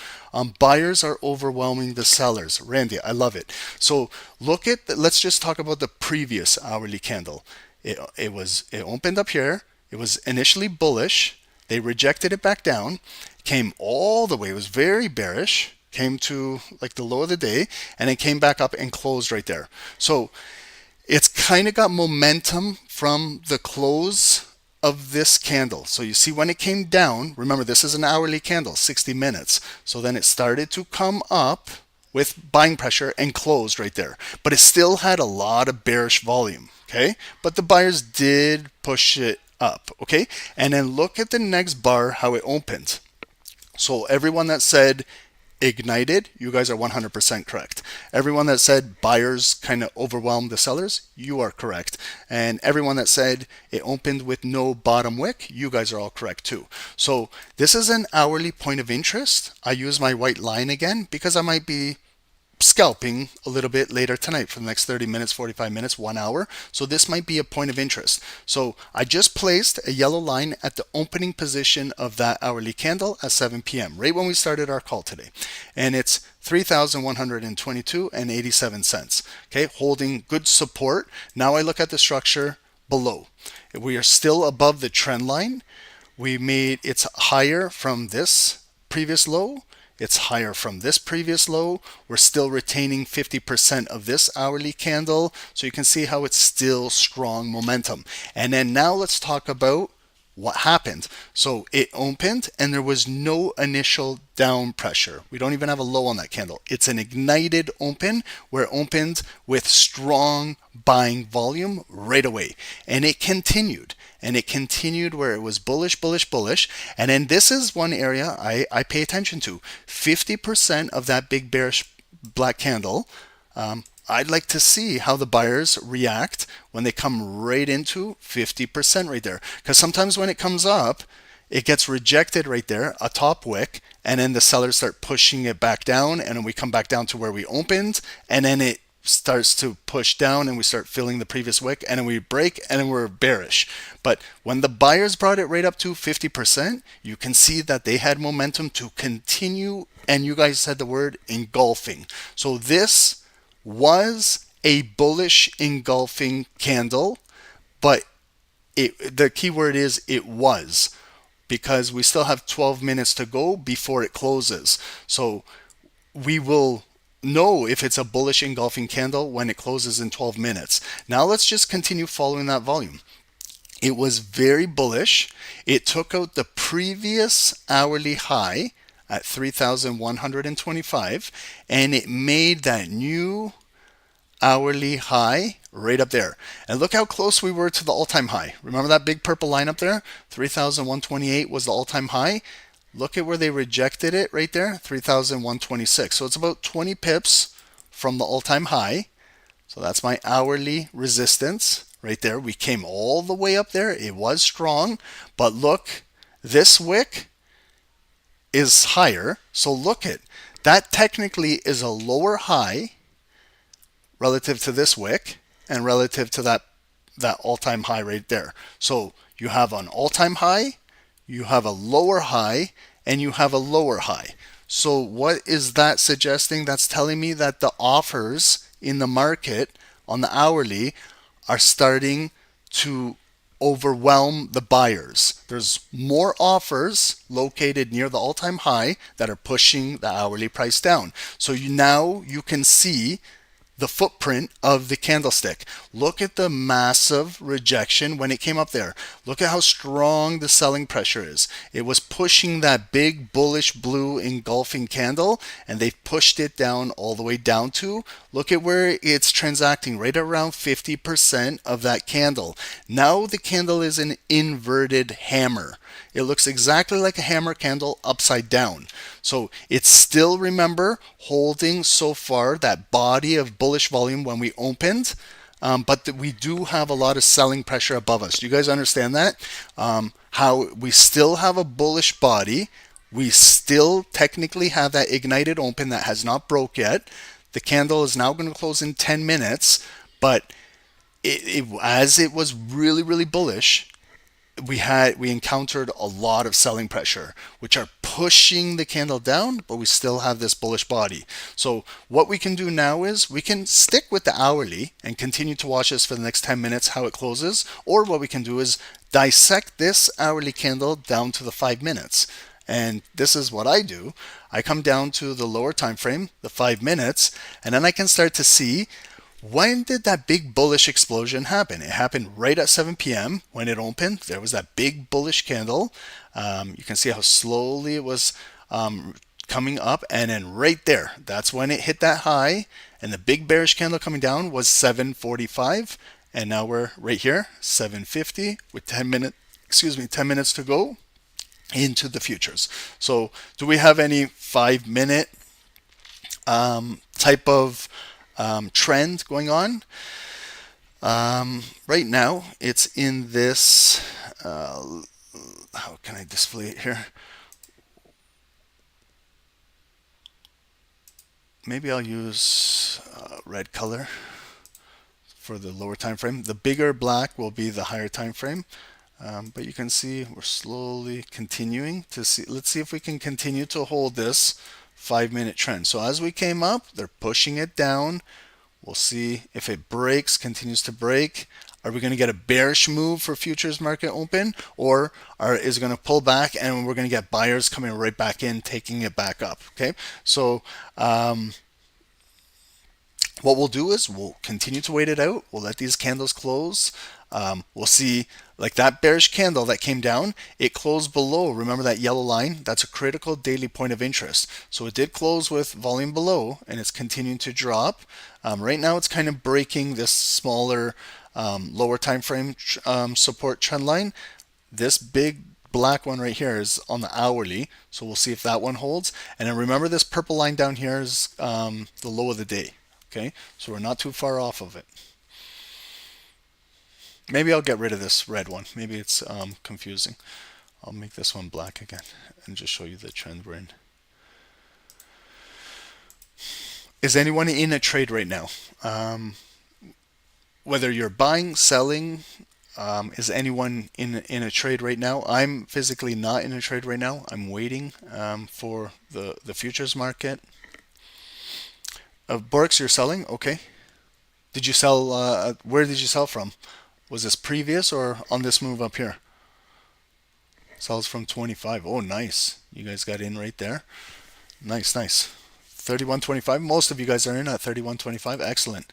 Buyers are overwhelming the sellers. Randy, I love it. So let's just talk about the previous hourly candle. It opened up here. It was initially bullish. They rejected it back down, came all the way, it was very bearish, came to like the low of the day, and it came back up and closed right there. So it's kind of got momentum from the close of this candle. So you see when it came down, remember this is an hourly candle, 60 minutes. So then it started to come up with buying pressure and closed right there. But it still had a lot of bearish volume, okay? But the buyers did push it up, okay? And then look at the next bar, how it opened. So everyone that said ignited, you guys are 100% correct. Everyone that said buyers kind of overwhelmed the sellers, you are correct. And everyone that said it opened with no bottom wick, you guys are all correct too. So this is an hourly point of interest. I use my white line again because I might be scalping a little bit later tonight for the next 30 minutes, 45 minutes, 1 hour. So this might be a point of interest. So I just placed a yellow line at the opening position of that hourly candle at 7 p.m., right when we started our call today. And it's 3,122 and 87 cents. Okay, holding good support. Now I look at the structure below. We are still above the trend line. It's higher from this previous low. It's higher from this previous low. We're still retaining 50% of this hourly candle. So you can see how it's still strong momentum. And then now let's talk about what happened. So it opened and there was no initial down pressure. We don't even have a low on that candle. It's an ignited open where it opened with strong buying volume right away. And it continued. And it continued where it was bullish, bullish, bullish. And then this is one area I pay attention to. 50% of that big bearish black candle, I'd like to see how the buyers react when they come right into 50% right there. Because sometimes when it comes up, it gets rejected right there, a top wick, and then the sellers start pushing it back down, and then we come back down to where we opened, and then it starts to push down and we start filling the previous wick, and then we break and then we're bearish. But when the buyers brought it right up to 50%, you can see that they had momentum to continue, and you guys said the word engulfing. So this was a bullish engulfing candle, but the key word is it was, because we still have 12 minutes to go before it closes. So we will know if it's a bullish engulfing candle when it closes in 12 minutes. Now let's just continue following that volume. It was very bullish. It took out the previous hourly high at 3,125, and it made that new hourly high right up there. And look how close we were to the all-time high. Remember that big purple line up there? 3,128 was the all-time high. Look at where they rejected it right there, 3,126. So it's about 20 pips from the all-time high. So that's my hourly resistance right there. We came all the way up there. It was strong, but look, this wick is higher. So look at that, technically is a lower high relative to this wick and relative to that all-time high right there. So you have an all-time high, you have a lower high, and you have a lower high. So what is that suggesting? That's telling me that the offers in the market on the hourly are starting to overwhelm the buyers. There's more offers located near the all-time high that are pushing the hourly price down. So now you can see the footprint of the candlestick. Look at the massive rejection when it came up there. Look at how strong the selling pressure is. It was pushing that big bullish blue engulfing candle, and they've pushed it down all the way down to, look at where it's transacting, right around 50% of that candle. Now the candle is an inverted hammer. It looks exactly like a hammer candle upside down. So it's still, remember, holding so far that body of bullish volume when we opened, but we do have a lot of selling pressure above us. Do you guys understand that? How we still have a bullish body. We still technically have that ignited open that has not broke yet. The candle is now going to close in 10 minutes, but as it was really, really bullish, we encountered a lot of selling pressure, which are pushing the candle down, but we still have this bullish body. So what we can do now is we can stick with the hourly and continue to watch this for the next 10 minutes, how it closes. Or what we can do is dissect this hourly candle down to the 5 minutes. And this is what I do. I come down to the lower time frame, the 5 minutes, and then I can start to see when did that big bullish explosion happen. It happened right at 7 p.m. when it opened. There was that big bullish candle. You can see how slowly it was coming up, and then right there, that's when it hit that high, and the big bearish candle coming down was 7:45, and now we're right here, 7:50, with 10 minutes to go into the futures. So do we have any 5-minute type of trend going on? Right now it's in this how can I display it here? Maybe I'll use red color for the lower time frame. The bigger black will be the higher time frame. But you can see we're slowly continuing to see. Let's see if we can continue to hold this 5-minute trend. So as we came up, they're pushing it down. We'll see if it breaks, continues to break. Are we going to get a bearish move for futures market open, or is it going to pull back and we're going to get buyers coming right back in, taking it back up? Okay, so what we'll do is we'll continue to wait it out. We'll let these candles close. We'll see, like that bearish candle that came down, it closed below. Remember that yellow line? That's a critical daily point of interest. So it did close with volume below, and it's continuing to drop. Right now it's kind of breaking this smaller lower time frame support trend line. This big black one right here is on the hourly, so we'll see if that one holds. And then remember, this purple line down here is the low of the day. Okay, so we're not too far off of it. Maybe I'll get rid of this red one. Maybe it's confusing. I'll make this one black again and just show you the trend we're in. Is anyone in a trade right now? Whether you're buying, selling, is anyone in a trade right now? I'm physically not in a trade right now. I'm waiting for the futures market. Borks, you're selling? Okay. Did you sell? Where did you sell from? Was this previous or on this move up here? Sells from 25. Oh, nice. You guys got in right there. Nice, nice. 31.25. Most of you guys are in at 31.25. Excellent.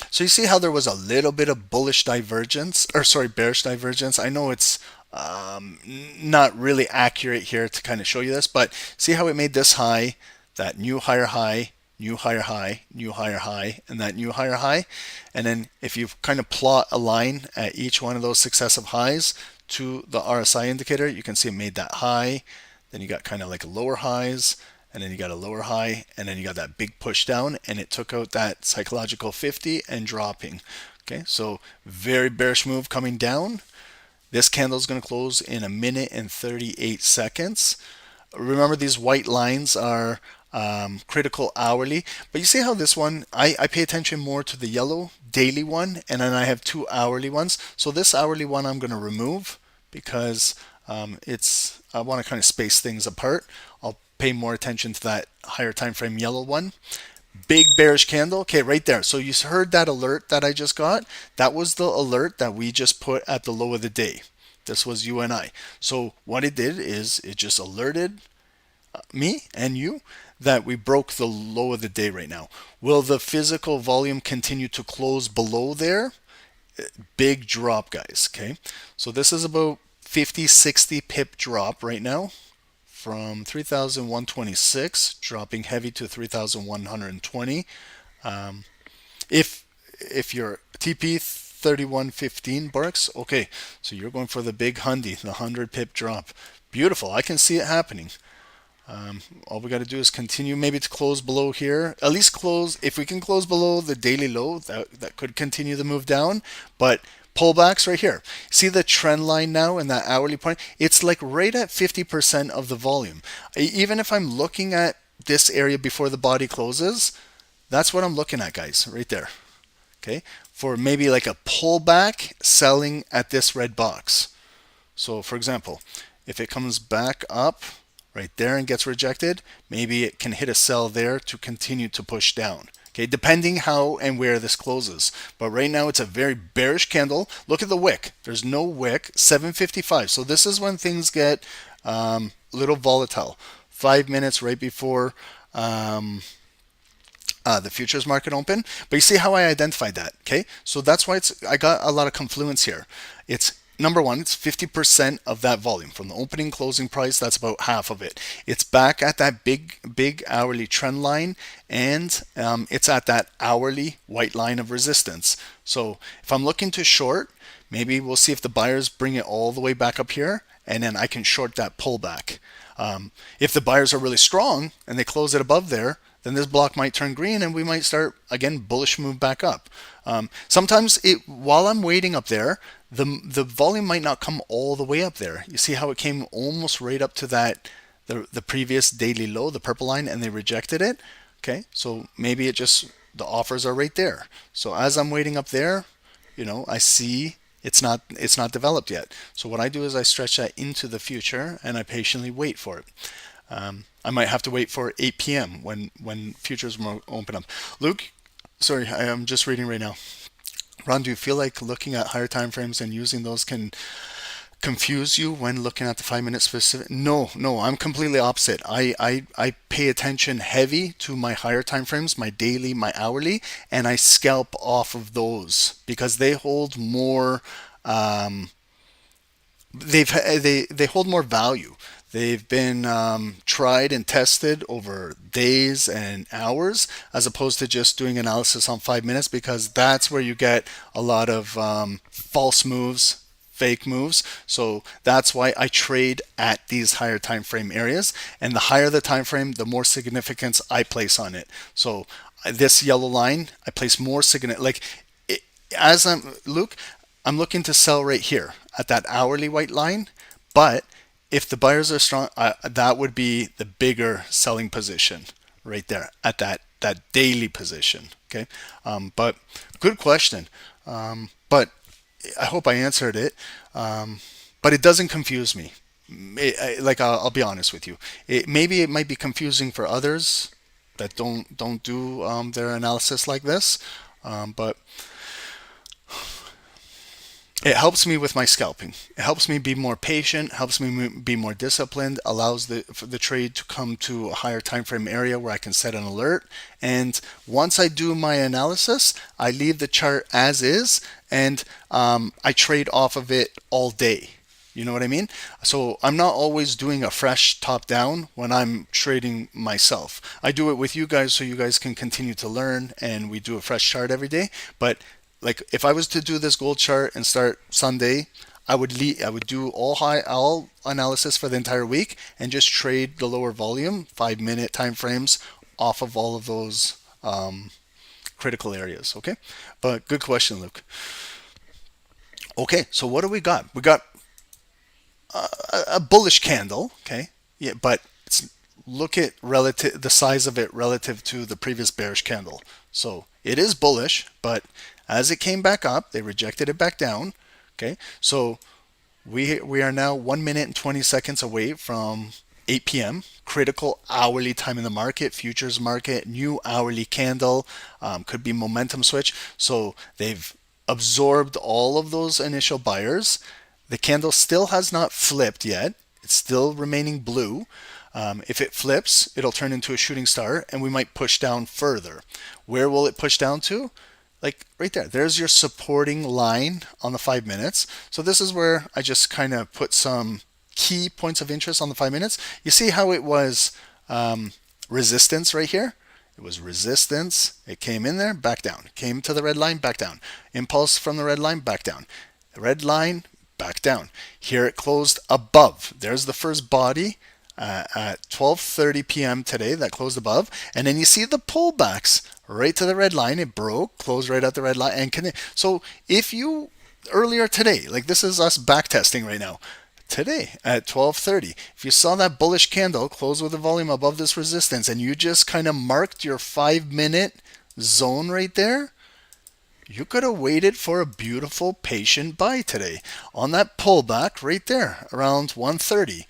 So you see how there was a little bit of bullish divergence, or sorry, bearish divergence. I know it's not really accurate here to kind of show you this, but see how it made this high, that new higher high, new higher high, new higher high, and that new higher high. And then if you kind of plot a line at each one of those successive highs to the RSI indicator, you can see it made that high. Then you got kind of like lower highs, and then you got a lower high, and then you got that big push down, and it took out that psychological 50 and dropping. Okay, so very bearish move coming down. This candle is going to close in 1 minute and 38 seconds. Remember, these white lines are critical hourly, but you see how this one, I pay attention more to the yellow daily one, and then I have 2 hourly ones. So this hourly one I'm going to remove because I want to kind of space things apart. I'll pay more attention to that higher time frame yellow one. Big bearish candle. Okay, right there. So you heard that alert that I just got? That was the alert that we just put at the low of the day. This was you and I. So what it did is it just alerted me and you that we broke the low of the day right now. Will the physical volume continue to close below there? Big drop, guys. Okay, so this is about 50-60 pip drop right now, from 3,126 dropping heavy to 3,120. If you're TP 3115 Barks, okay, so you're going for the big hundy, the 100 pip drop. Beautiful. I can see it happening. All we got to do is continue maybe to close below here. At least close, if we can close below the daily low, that could continue the move down. But pullbacks right here. See the trend line now in that hourly point? It's like right at 50% of the volume. Even if I'm looking at this area before the body closes, that's what I'm looking at, guys, right there. Okay, for maybe like a pullback selling at this red box. So for example, if it comes back up right there and gets rejected, maybe it can hit a sell there to continue to push down. Okay, depending how and where this closes. But right now it's a very bearish candle. Look at the wick. There's no wick. 755. So this is when things get a little volatile. 5 minutes right before the futures market open. But you see how I identified that, okay? So that's why I got a lot of confluence here. It's number one, it's 50% of that volume from the opening closing price. That's about half of it. It's back at that big hourly trend line, and it's at that hourly white line of resistance. So if I'm looking to short, maybe we'll see if the buyers bring it all the way back up here, and then I can short that pullback. If the buyers are really strong and they close it above there, then this block might turn green and we might start, again, bullish move back up. Sometimes while I'm waiting up there, the volume might not come all the way up there. You see how it came almost right up to the previous daily low, the purple line, and they rejected it? Okay, so maybe the offers are right there. So as I'm waiting up there, I see it's not developed yet. So what I do is I stretch that into the future and I patiently wait for it. I might have to wait for 8 p.m. when futures will open up. Luke, sorry, I'm just reading right now. Ron, do you feel like looking at higher time frames and using those can confuse you when looking at the 5 minute specific? No, I'm completely opposite. I pay attention heavy to my higher time frames, my daily, my hourly, and I scalp off of those because they hold more. They hold more value. They've been tried and tested over days and hours, as opposed to just doing analysis on 5 minutes, because that's where you get a lot of false moves, fake moves. So that's why I trade at these higher time frame areas, and the higher the time frame, the more significance I place on it. So this yellow line, I place more significant. I'm looking to sell right here at that hourly white line, but if the buyers are strong, that would be the bigger selling position right there at that daily position. Okay, but good question. But I hope I answered it. But it doesn't confuse me. I'll be honest with you. Maybe it might be confusing for others that don't do their analysis like this. But it helps me with my scalping. It helps me be more patient, helps me be more disciplined, allows the trade to come to a higher time frame area where I can set an alert. And once I do my analysis, I leave the chart as is, and I trade off of it all day. You know what I mean? So I'm not always doing a fresh top down when I'm trading myself. I do it with you guys so you guys can continue to learn, and we do a fresh chart every day. But like if I was to do this gold chart and start Sunday, I would do all analysis for the entire week and just trade the lower volume 5 minute time frames off of all of those critical areas. Okay, but good question, Luke. Okay, so what do we got? We got a bullish candle. Okay, yeah, but look at the size of it relative to the previous bearish candle. So it is bullish, but as it came back up, they rejected it back down. Okay, so we are now 1 minute and 20 seconds away from 8 p.m. critical hourly time in the market, futures market, new hourly candle, could be momentum switch. So they've absorbed all of those initial buyers. The candle still has not flipped yet. It's still remaining blue. If it flips, it'll turn into a shooting star and we might push down further. Where will it push down to? Like right there. There's your supporting line on the 5 minutes. So this is where I just kind of put some key points of interest on the 5 minutes. You see how it was resistance right here? It was resistance. It came in there, back down. Came to the red line, back down. Impulse from the red line, back down. The red line, back down. Here it closed above. There's the first body at 12:30 p.m. today that closed above, and then you see the pullbacks right to the red line. It broke, closed right at the red line, and so if you earlier today, like this is us back testing right now, today at 12:30, if you saw that bullish candle close with a volume above this resistance, and you just kind of marked your 5 minute zone right there, you could have waited for a beautiful patient buy today on that pullback right there around 1:30.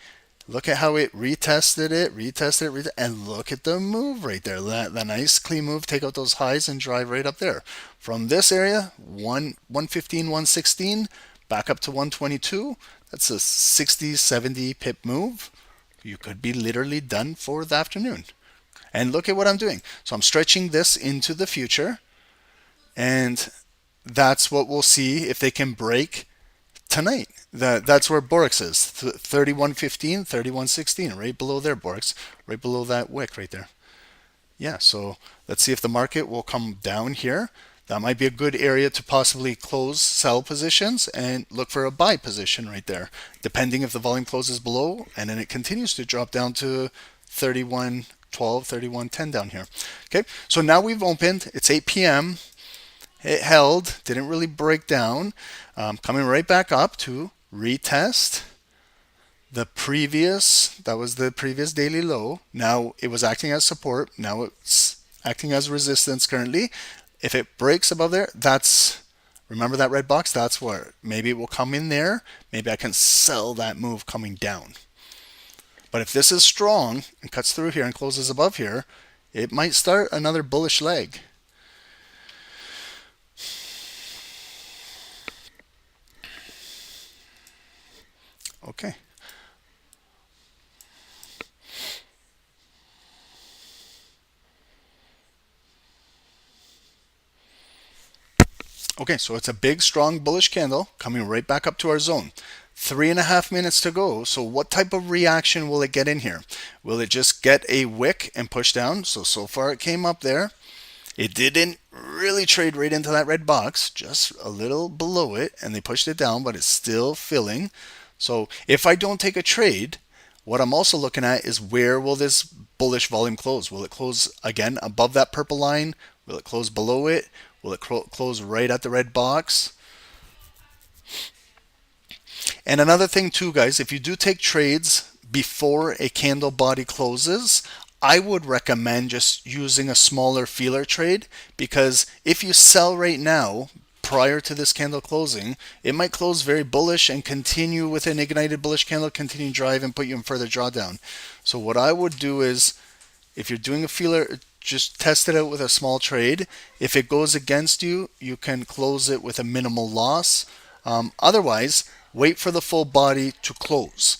Look at how it retested it, and look at the move right there. That nice clean move, take out those highs and drive right up there. From this area, 115, 116, back up to 122. That's a 60, 70 pip move. You could be literally done for the afternoon. And look at what I'm doing. So I'm stretching this into the future, and that's what we'll see if they can break tonight. That's where Borex is, 31.15, 31.16, right below there, Borex, right below that wick right there. Yeah, so let's see if the market will come down here. That might be a good area to possibly close sell positions and look for a buy position right there, depending if the volume closes below and then it continues to drop down to 31.12, 31.10 down here. Okay, so now we've opened. It's 8 p.m. It held, didn't really break down. Coming right back up to retest that was the previous daily low. Now it was acting as support. Now it's acting as resistance currently. If it breaks above there, remember that red box? That's where maybe it will come in there. Maybe I can sell that move coming down. But if this is strong and cuts through here and closes above here, it might start another bullish leg. Okay. Okay, so it's a big, strong, bullish candle coming right back up to our zone. 3.5 minutes to go. So what type of reaction will it get in here? Will it just get a wick and push down? So far it came up there. It didn't really trade right into that red box, just a little below it, and they pushed it down, but it's still filling. So if I don't take a trade, what I'm also looking at is where will this bullish volume close? Will it close again above that purple line? Will it close below it? Will it close right at the red box? And another thing too, guys, if you do take trades before a candle body closes, I would recommend just using a smaller feeler trade, because if you sell right now prior to this candle closing, it might close very bullish and continue with an ignited bullish candle, continue drive and put you in further drawdown. So what I would do is, if you're doing a feeler, just test it out with a small trade. If it goes against you, you can close it with a minimal loss. Otherwise, wait for the full body to close.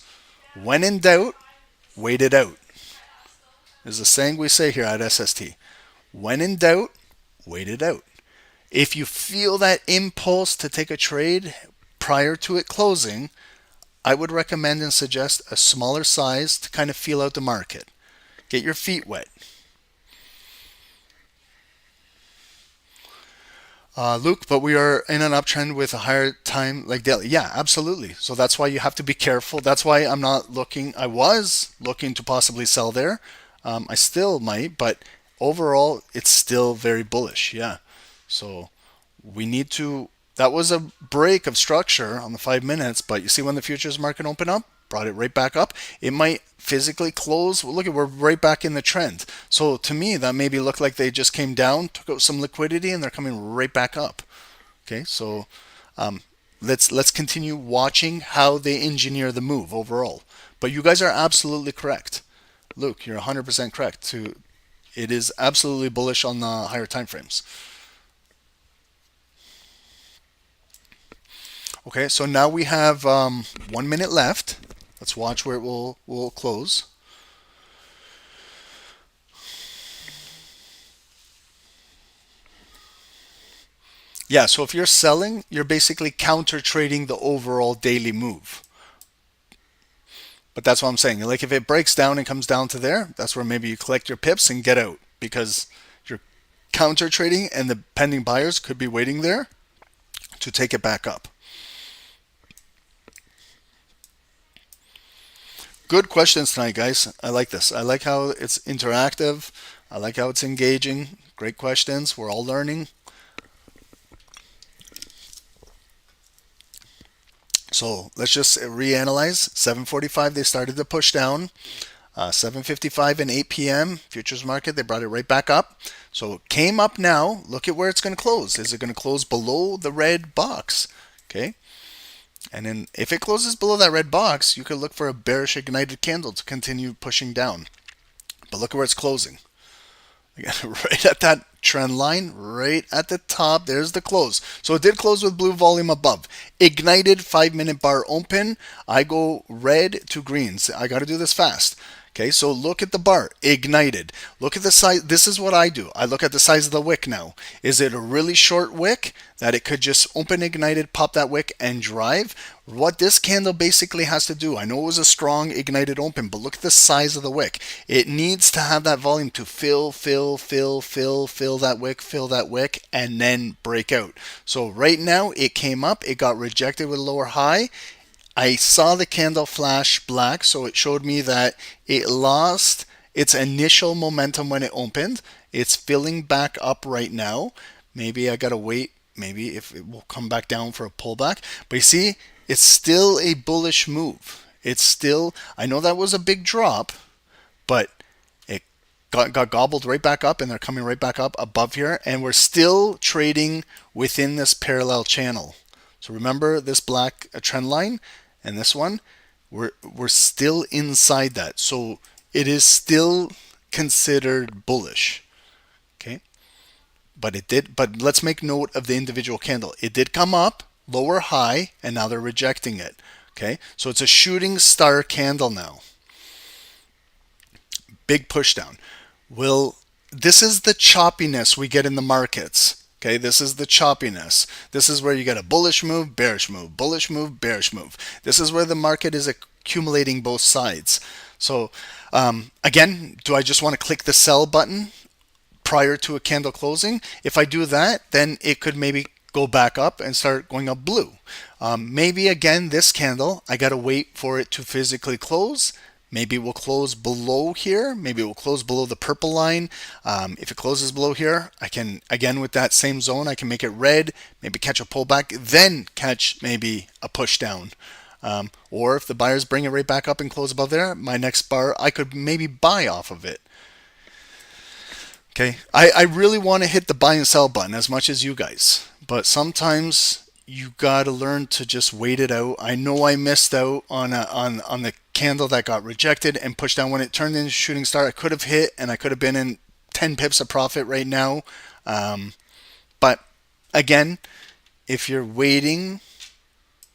When in doubt, wait it out. There's a saying we say here at SST. When in doubt, wait it out. If you feel that impulse to take a trade prior to it closing, I would recommend and suggest a smaller size to kind of feel out the market. Get your feet wet. Luke, but we are in an uptrend with a higher time like daily. Yeah, absolutely. So that's why you have to be careful. That's why I'm not looking. I was looking to possibly sell there. I still might, but overall, it's still very bullish. Yeah. So we need to. That was a break of structure on the 5 minutes, but you see when the futures market opened up, brought it right back up. It might physically close. Well, look at, we're right back in the trend. So to me, that maybe looked like they just came down, took out some liquidity, and they're coming right back up. Okay, so let's continue watching how they engineer the move overall. But you guys are absolutely correct. Luke, you're 100% correct. It is absolutely bullish on the higher time frames. Okay, so now we have 1 minute left. Let's watch where it will close. Yeah, so if you're selling, you're basically counter trading the overall daily move. But that's what I'm saying. Like if it breaks down and comes down to there, that's where maybe you collect your pips and get out, because you're counter trading and the pending buyers could be waiting there to take it back up. Good questions tonight, guys. I like this. I like how it's interactive. I like how it's engaging. Great questions. We're all learning. So let's just reanalyze. 7:45, they started to push down. 7:55 and 8 p.m. futures market, they brought it right back up. So it came up now. Look at where it's going to close. Is it going to close below the red box? Okay. And then if it closes below that red box, you could look for a bearish ignited candle to continue pushing down. But look where it's closing. Again, right at that trend line, right at the top, there's the close. So it did close with blue volume above. Ignited 5-minute bar open. I go red to greens. I got to do this fast. Okay, so look at the bar, ignited. Look at the size. This is what I do. I look at the size of the wick now. Is it a really short wick that it could just open ignited, pop that wick, and drive? What this candle basically has to do, I know it was a strong ignited open, but look at the size of the wick. It needs to have that volume to fill that wick, and then break out. So right now it came up, it got rejected with a lower high. I saw the candle flash black, so it showed me that it lost its initial momentum when it opened. It's filling back up right now. Maybe I gotta wait, maybe if it will come back down for a pullback. But you see, it's still a bullish move. It's still, I know that was a big drop, but it got gobbled right back up, and they're coming right back up above here, and we're still trading within this parallel channel. So remember this black trend line and this one, we're still inside that. So it is still considered bullish. Okay? But let's make note of the individual candle. It did come up, lower high, and now they're rejecting it. Okay? So it's a shooting star candle now. Big push down. This is the choppiness we get in the markets. Okay, this is the choppiness. This is where you get a bullish move, bearish move, bullish move, bearish move. This is where the market is accumulating both sides. So again, do I just want to click the sell button prior to a candle closing? If I do that, then it could maybe go back up and start going up blue. Maybe again, this candle, I got to wait for it to physically close. Maybe it will close below here. Maybe it will close below the purple line. If it closes below here, I can, again, with that same zone, I can make it red, maybe catch a pullback, then catch maybe a push down. Or if the buyers bring it right back up and close above there, my next bar, I could maybe buy off of it. Okay, I really want to hit the buy and sell button as much as you guys, but sometimes you got to learn to just wait it out. I know I missed out on the candle that got rejected and pushed down when it turned into shooting star. I could have hit, and I could have been in 10 pips of profit right now. But again, if you're waiting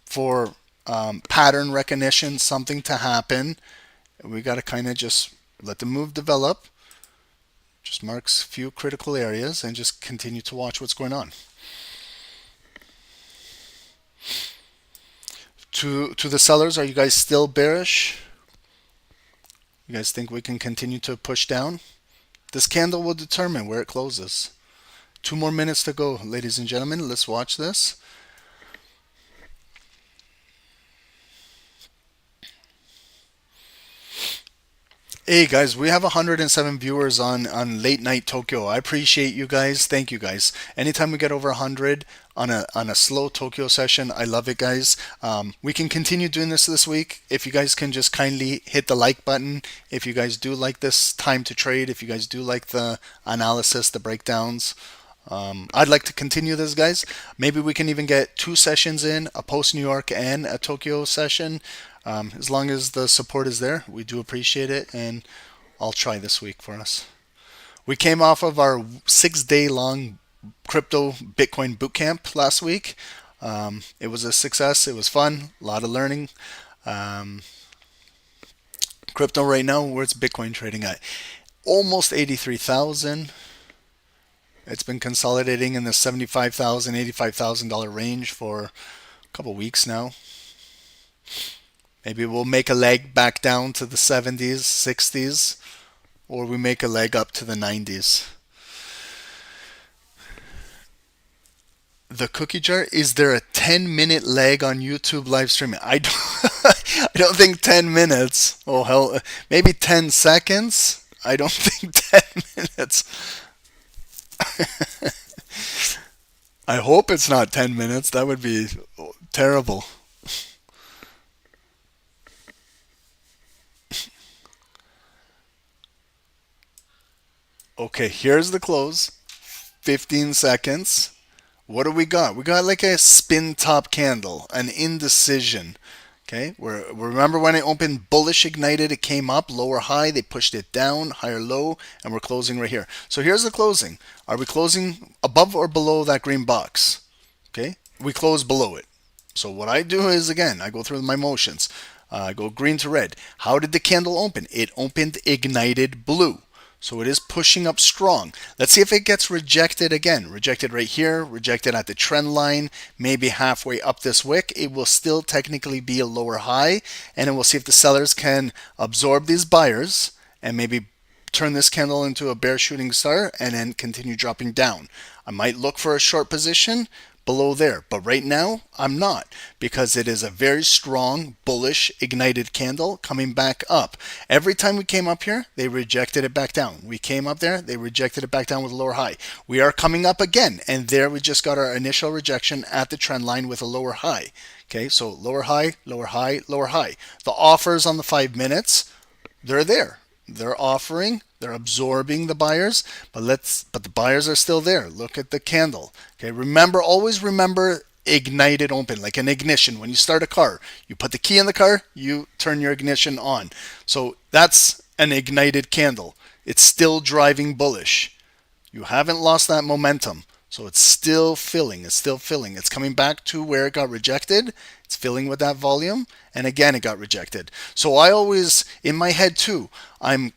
for pattern recognition, something to happen, we got to kind of just let the move develop. Just marks a few critical areas and just continue to watch what's going on. To the sellers, are you guys still bearish? You guys think we can continue to push down? This candle will determine where it closes. 2 more minutes to go, ladies and gentlemen. Let's watch this. Hey guys, we have 107 viewers on Late Night Tokyo. I appreciate you guys. Thank you guys. Anytime we get over 100 on a slow Tokyo session, I love it, guys. We can continue doing this week. If you guys can just kindly hit the like button. If you guys do like this time to trade, if you guys do like the analysis, the breakdowns, I'd like to continue this, guys. Maybe we can even get 2 sessions in, a post New York and a Tokyo session. As long as the support is there, we do appreciate it, and I'll try this week for us. We came off of our 6-day long crypto Bitcoin bootcamp last week. It was a success. It was fun. A lot of learning. Crypto right now, where's Bitcoin trading at? Almost 83,000. It's been consolidating in the $75,000, $85,000 range for a couple weeks now. Maybe we'll make a leg back down to the 70s, 60s, or we make a leg up to the 90s. The cookie jar, is there a 10-minute leg on YouTube live streaming? I don't think 10 minutes. Oh, hell, maybe 10 seconds? I don't think 10 minutes. I hope it's not 10 minutes. That would be terrible. Okay, here's the close. 15 seconds. What do we got? We got like a spin top candle, an indecision. Okay, remember when it opened bullish ignited, it came up, lower high, they pushed it down, higher low, and we're closing right here. So here's the closing. Are we closing above or below that green box? Okay, we close below it. So what I do is, again, I go through my motions. I go green to red. How did the candle open? It opened ignited blue. So it is pushing up strong. Let's see if it gets rejected again. Rejected right here, rejected at the trend line, maybe halfway up this wick. It will still technically be a lower high, and then we'll see if the sellers can absorb these buyers and maybe turn this candle into a bear shooting star and then continue dropping down. I might look for a short position below there, but right now I'm not, because it is a very strong bullish ignited candle coming back up. Every time we came up here, they rejected it back down. We came up there, they rejected it back down with a lower high. We are coming up again, and there we just got our initial rejection at the trend line with a lower high. Okay, so lower high, lower high, lower high. The offers on the 5 minutes, they're there. They're offering, they're absorbing the buyers, but the buyers are still there. Look at the candle. Okay, remember, always remember ignited open, like an ignition. When you start a car, you put the key in the car, you turn your ignition on. So that's an ignited candle. It's still driving bullish. You haven't lost that momentum. So it's still filling, it's still filling. It's coming back to where it got rejected. It's filling with that volume, and again it got rejected. So I always, in my head too, I'm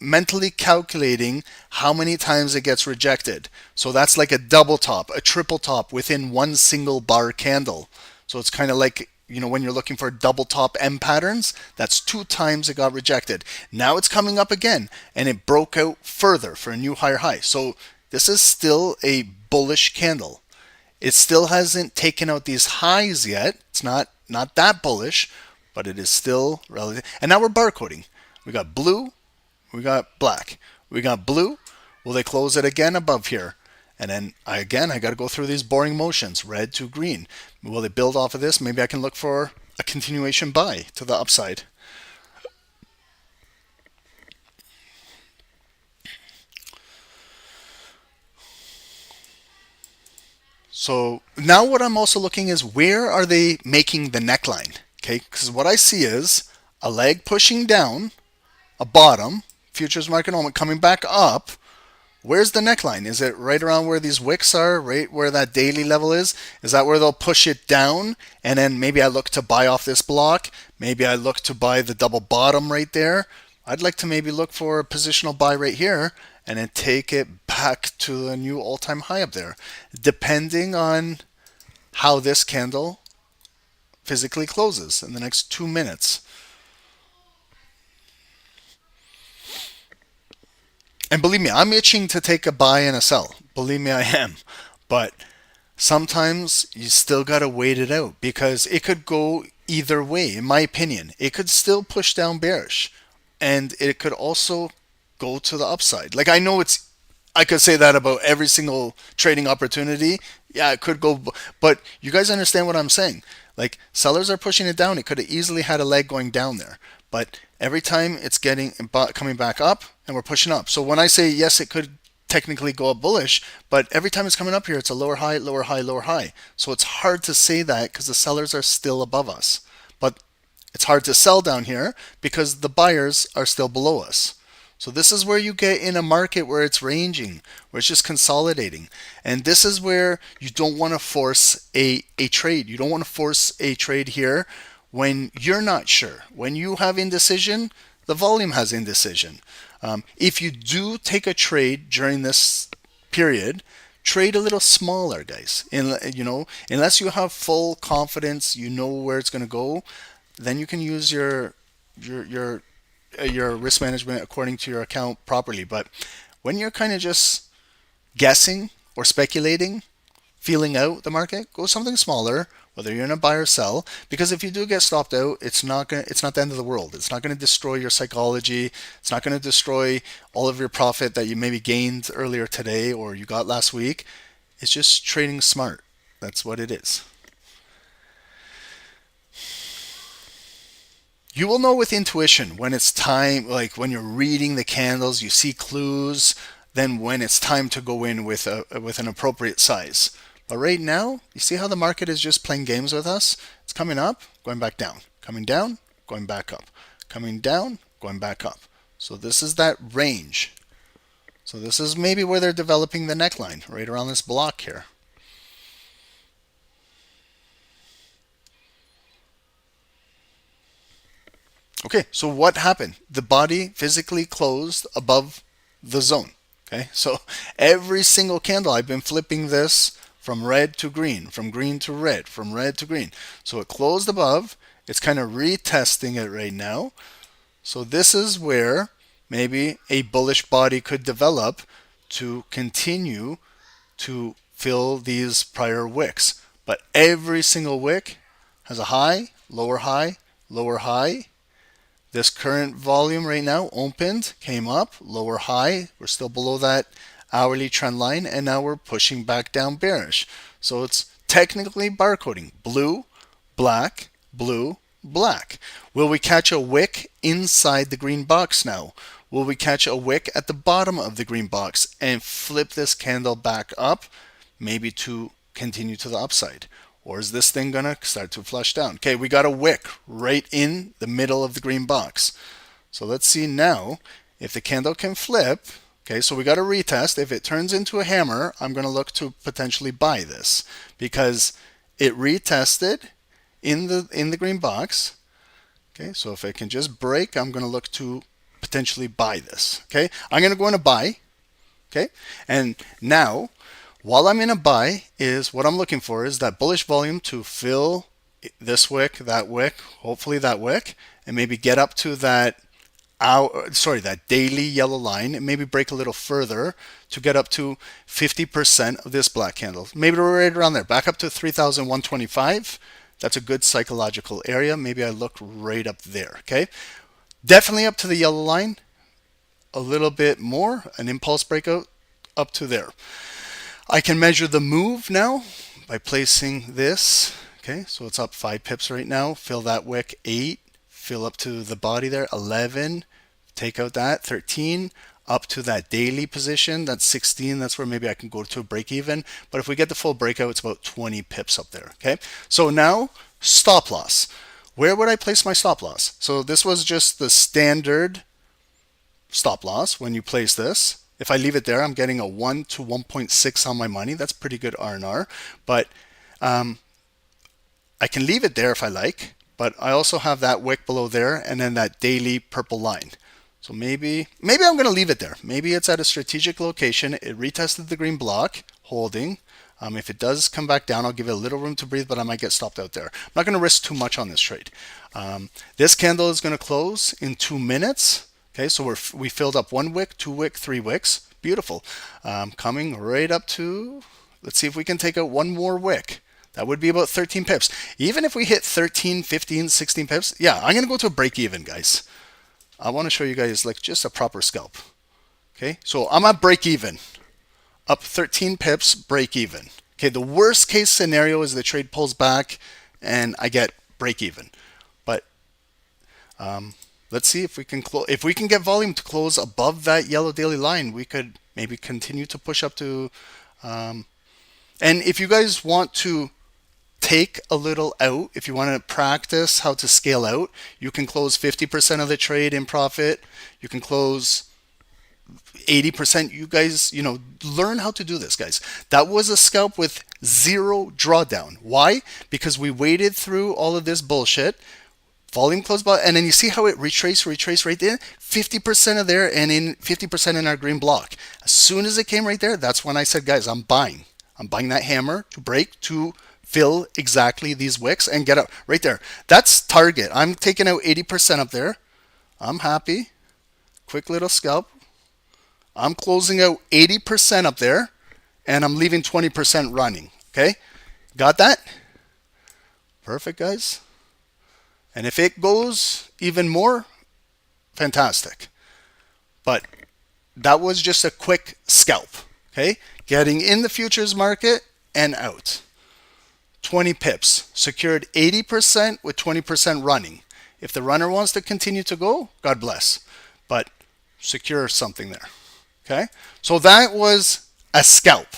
mentally calculating how many times it gets rejected. So that's like a double top, a triple top within one single bar candle. So it's kind of like, when you're looking for double top M patterns, that's 2 times it got rejected. Now it's coming up again, and it broke out further for a new higher high. So this is still a bullish candle. It still hasn't taken out these highs yet. It's not that bullish, but it is still relative. And now we're barcoding. We got blue, we got black. We got blue. Will they close it again above here? And then I got to go through these boring motions, red to green. Will they build off of this? Maybe I can look for a continuation buy to the upside. So now what I'm also looking is, where are they making the neckline? Okay, because what I see is a leg pushing down, a bottom, futures market moment coming back up. Where's the neckline? Is it right around where these wicks are, right where that daily level is? Is that where they'll push it down? And then maybe I look to buy off this block. Maybe I look to buy the double bottom right there. I'd like to maybe look for a positional buy right here and then take it back to a new all-time high up there, depending on how this candle physically closes in the next 2 minutes. And believe me, I'm itching to take a buy and a sell. Believe me, I am. But sometimes you still got to wait it out, because it could go either way, in my opinion. It could still push down bearish, and it could also go to the upside. Like, I could say that about every single trading opportunity. Yeah, it could go, but you guys understand what I'm saying. Like, sellers are pushing it down. It could have easily had a leg going down there, but every time it's coming back up, and we're pushing up. So when I say yes, it could technically go up bullish, but every time it's coming up here, it's a lower high, lower high, lower high. So it's hard to say that because the sellers are still above us, but it's hard to sell down here because the buyers are still below us. So this is where you get in a market where it's ranging, where it's just consolidating. And this is where you don't want to force a trade. You don't want to force a trade here when you're not sure. When you have indecision, the volume has indecision. If you do take a trade during this period, trade a little smaller, guys. Unless you have full confidence, you know where it's going to go, then you can use your risk management according to your account properly. But when you're kind of just guessing or speculating, feeling out the market, go something smaller, whether you're in a buy or sell, because if you do get stopped out, it's not the end of the world. It's not going to destroy your psychology. It's not going to destroy all of your profit that you maybe gained earlier today or you got last week. It's just trading smart. That's what it is. You will know with intuition when it's time, like when you're reading the candles, you see clues, then when it's time to go in with an appropriate size. But right now, you see how the market is just playing games with us? It's coming up, going back down, coming down, going back up, coming down, going back up. So this is that range. So this is maybe where they're developing the neckline, right around this block here. Okay, so what happened? The body physically closed above the zone. Okay, so every single candle, I've been flipping this from red to green, from green to red, from red to green. So it closed above. It's kind of retesting it right now. So this is where maybe a bullish body could develop to continue to fill these prior wicks. But every single wick has a high, lower high, lower high. This current volume right now opened, came up, lower high. We're still below that hourly trend line, and now we're pushing back down bearish. So it's technically barcoding. Blue, black, blue, black. Will we catch a wick inside the green box now? Will we catch a wick at the bottom of the green box and flip this candle back up, maybe to continue to the upside? Or is this thing going to start to flush down? Okay, we got a wick right in the middle of the green box. So let's see now if the candle can flip. Okay, so we got a retest. If it turns into a hammer, I'm going to look to potentially buy this because it retested in the green box. Okay, so if it can just break, I'm going to look to potentially buy this. Okay, I'm going to go in a buy. Okay, and now while I'm in a buy, is what I'm looking for is that bullish volume to fill this wick, hopefully that wick, and maybe get up to that that daily yellow line, and maybe break a little further to get up to 50% of this black candle. Maybe we're right around there, back up to 3,125. That's a good psychological area. Maybe I look right up there. Okay, definitely up to the yellow line, a little bit more, an impulse breakout up to there. I can measure the move now by placing this. Okay, so it's up 5 pips right now. Fill that wick, 8. Fill up to the body there, 11. Take out that, 13. Up to that daily position, that's 16. That's where maybe I can go to a break even. But if we get the full breakout, it's about 20 pips up there. Okay, so now stop loss. Where would I place my stop loss? So this was just the standard stop loss when you place this. If I leave it there, I'm getting a 1 to 1.6 on my money. That's pretty good R&R. But I can leave it there if I like. But I also have that wick below there and then that daily purple line. So maybe I'm going to leave it there. Maybe it's at a strategic location. It retested the green block, holding. If it does come back down, I'll give it a little room to breathe, but I might get stopped out there. I'm not going to risk too much on this trade. This candle is going to close in 2 minutes. Okay, so we filled up 1 wick, 2 wick, 3 wicks. Beautiful. Coming right up to, let's see if we can take out 1 more wick. That would be about 13 pips. Even if we hit 13, 15, 16 pips, yeah, I'm going to go to a break even, guys. I want to show you guys like just a proper scalp. Okay, so I'm at break even. Up 13 pips, break even. Okay, the worst case scenario is the trade pulls back and I get break even. But let's see if we can get volume to close above that yellow daily line, we could maybe continue to push up to and if you guys want to take a little out, if you want to practice how to scale out, you can close 50% of the trade in profit. You can close 80%. You guys, learn how to do this, guys. That was a scalp with 0 drawdown. Why? Because we waited through all of this bullshit. Volume closed by, and then you see how it retraced right there, 50% of there and in 50% in our green block. As soon as it came right there, that's when I said, guys, I'm buying that hammer to break, to fill exactly these wicks and get up right there. That's target. I'm taking out 80% up there. I'm happy. Quick little scalp. I'm closing out 80% up there and I'm leaving 20% running. Okay, got that? Perfect, guys. And if it goes even more, fantastic. But that was just a quick scalp. Okay, getting in the futures market and out. 20 pips, secured 80% with 20% running. If the runner wants to continue to go, God bless. But secure something there. Okay, so that was a scalp.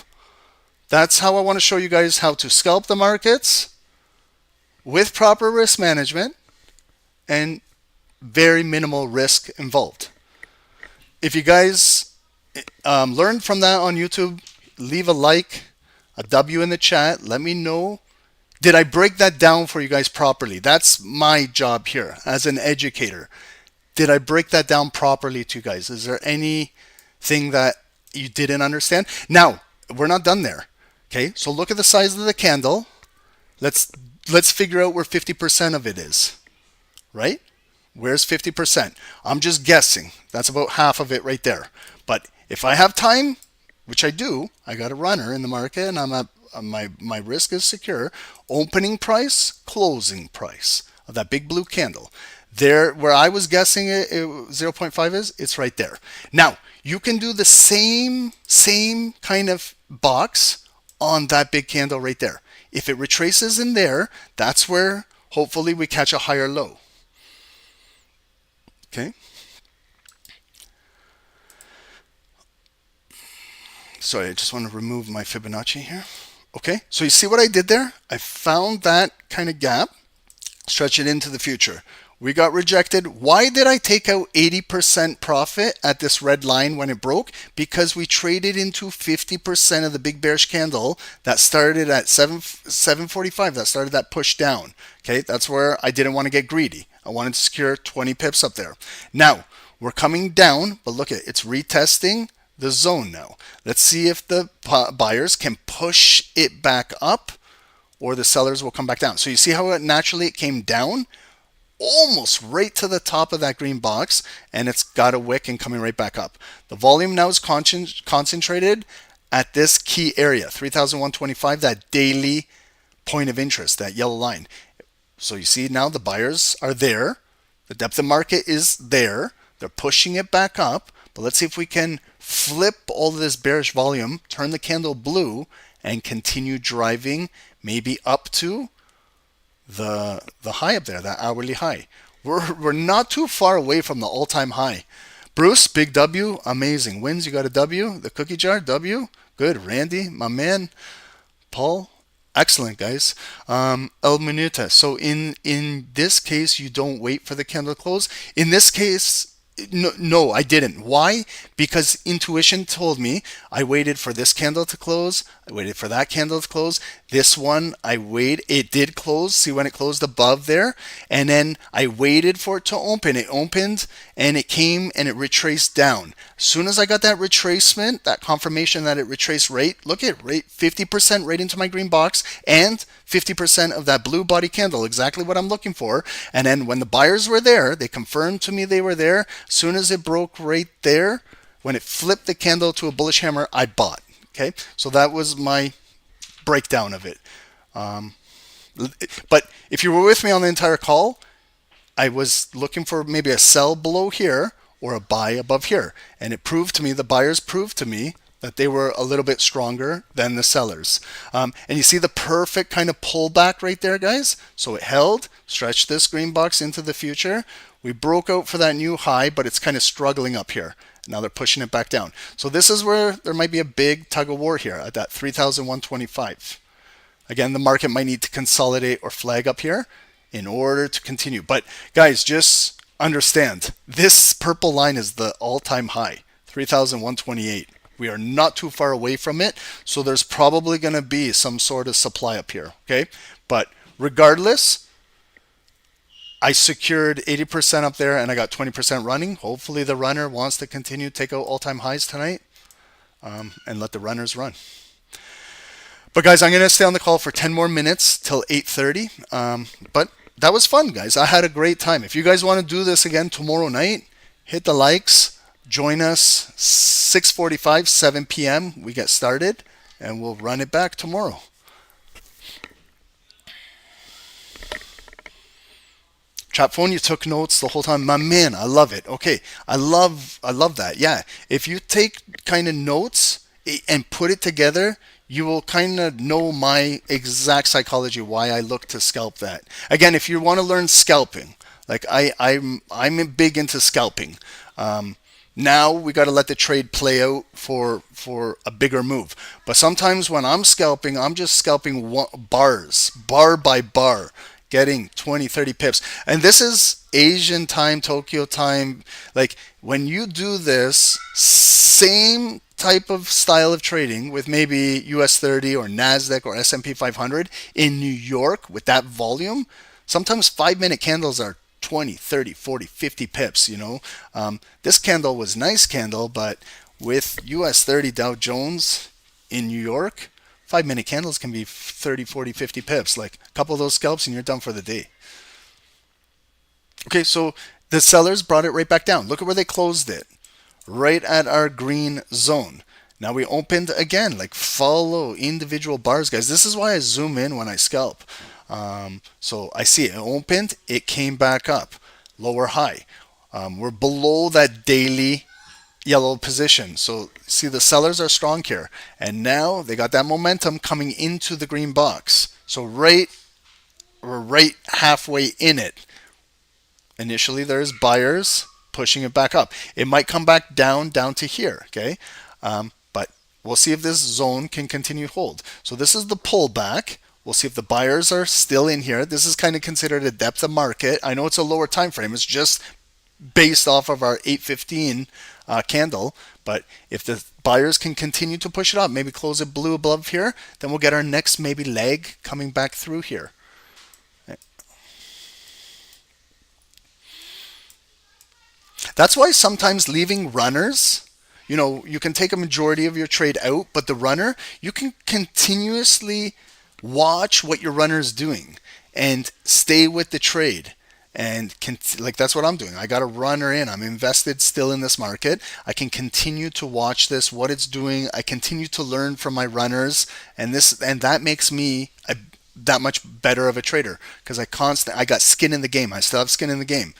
That's how I want to show you guys how to scalp the markets with proper risk management and very minimal risk involved. If you guys learned from that on YouTube, leave a like, a W in the chat. Let me know. Did I break that down for you guys properly? That's my job here as an educator. Did I break that down properly to you guys? Is there anything that you didn't understand? Now, we're not done there. Okay, so look at the size of the candle. Let's figure out where 50% of it is, right? Where's 50%? I'm just guessing. That's about half of it right there. But if I have time, which I do, I got a runner in the market and my risk is secure. Opening price, closing price of that big blue candle. There, where I was guessing it 0.5 is, it's right there. Now, you can do the same kind of box on that big candle right there. If it retraces in there, that's where hopefully we catch a higher low. Okay. Sorry, I just want to remove my Fibonacci here. Okay, so you see what I did there? I found that kind of gap, stretch it into the future. We got rejected. Why did I take out 80% profit at this red line when it broke? Because we traded into 50% of the big bearish candle that started at 745. That started that push down. Okay, that's where I didn't want to get greedy. I wanted to secure 20 pips up there. Now, we're coming down, but look at it. It's retesting the zone now. Let's see if the buyers can push it back up or the sellers will come back down. So you see how naturally it came down? Almost right to the top of that green box, and it's got a wick and coming right back up. The volume now is concentrated at this key area, 3,125, that daily point of interest, that yellow line. So you see now the buyers are there. The depth of market is there. They're pushing it back up. But let's see if we can flip all of this bearish volume, turn the candle blue, and continue driving maybe up to the high up there, that hourly high. We're not too far away from the all-time high. Bruce, big W, amazing. Wins, you got a W. The cookie jar, W. Good. Randy, my man. Paul, excellent, guys. El Minuta. So in this case, you don't wait for the candle to close. In this case, no, I didn't. Why? Because intuition told me I waited for this candle to close. I waited for that candle to close. This one, I waited. It did close. See when it closed above there? And then I waited for it to open. It opened and it came and it retraced down. As soon as I got that retracement, that confirmation that it retraced right, look at right, 50% right into my green box and 50% of that blue body candle, exactly what I'm looking for. And then when the buyers were there, they confirmed to me they were there. As soon as it broke right there, when it flipped the candle to a bullish hammer, I bought. Okay, so that was my breakdown of it. But if you were with me on the entire call, I was looking for maybe a sell below here or a buy above here. And it proved to me, the buyers proved to me that they were a little bit stronger than the sellers. And you see the perfect kind of pullback right there, guys. So it held, stretched this green box into the future. We broke out for that new high, but it's kind of struggling up here. Now they're pushing it back down. So this is where there might be a big tug of war here at that 3,125. Again, the market might need to consolidate or flag up here in order to continue. But guys, just understand, this purple line is the all-time high, 3,128. We are not too far away from it, so there's probably going to be some sort of supply up here, okay? But regardless, I secured 80% up there and I got 20% running. Hopefully the runner wants to continue to take out all-time highs tonight and let the runners run. But guys, I'm going to stay on the call for 10 more minutes till 8:30. But that was fun, guys. I had a great time. If you guys want to do this again tomorrow night, hit the likes. Join us 6:45, 7 p.m. We get started and we'll run it back tomorrow. Chat phone, you took notes the whole time. My man, I love it. Okay, I love that. Yeah, if you take kind of notes and put it together, you will kind of know my exact psychology, why I look to scalp that. Again, if you want to learn scalping, like I'm big into scalping. Now we got to let the trade play out for a bigger move. But sometimes when I'm scalping, I'm just scalping bars, bar by bar, getting 20, 30 pips. And this is Asian time, Tokyo time. Like when you do this same type of style of trading with maybe US 30 or NASDAQ or S&P 500 in New York with that volume, sometimes 5-minute candles are 20, 30, 40, 50 pips, you know. This candle was nice candle, but with US 30 Dow Jones in New York, 5-minute candles can be 30, 40, 50 pips. Like a couple of those scalps and you're done for the day. Okay, so the sellers brought it right back down. Look at where they closed it. Right at our green zone. Now we opened again, like follow individual bars, guys. This is why I zoom in when I scalp. So I see it opened, it came back up, lower high. We're below that daily yellow position. So see the sellers are strong here. And now they got that momentum coming into the green box. So we're right halfway in it. Initially there's buyers pushing it back up. It might come back down to here, okay? But we'll see if this zone can continue to hold. So this is the pullback. We'll see if the buyers are still in here. This is kind of considered a depth of market. I know it's a lower time frame. It's just based off of our 815 candle. But if the buyers can continue to push it up, maybe close it blue above here, then we'll get our next maybe leg coming back through here. That's why sometimes leaving runners, you know, you can take a majority of your trade out, but the runner, you can continuously watch what your runner is doing and stay with the trade. And like that's what I'm doing. I got a runner in. I'm invested still in this market. I can continue to watch this, what it's doing. I continue to learn from my runners, and that makes me that much better of a trader because I got skin in the game. I still have skin in the game.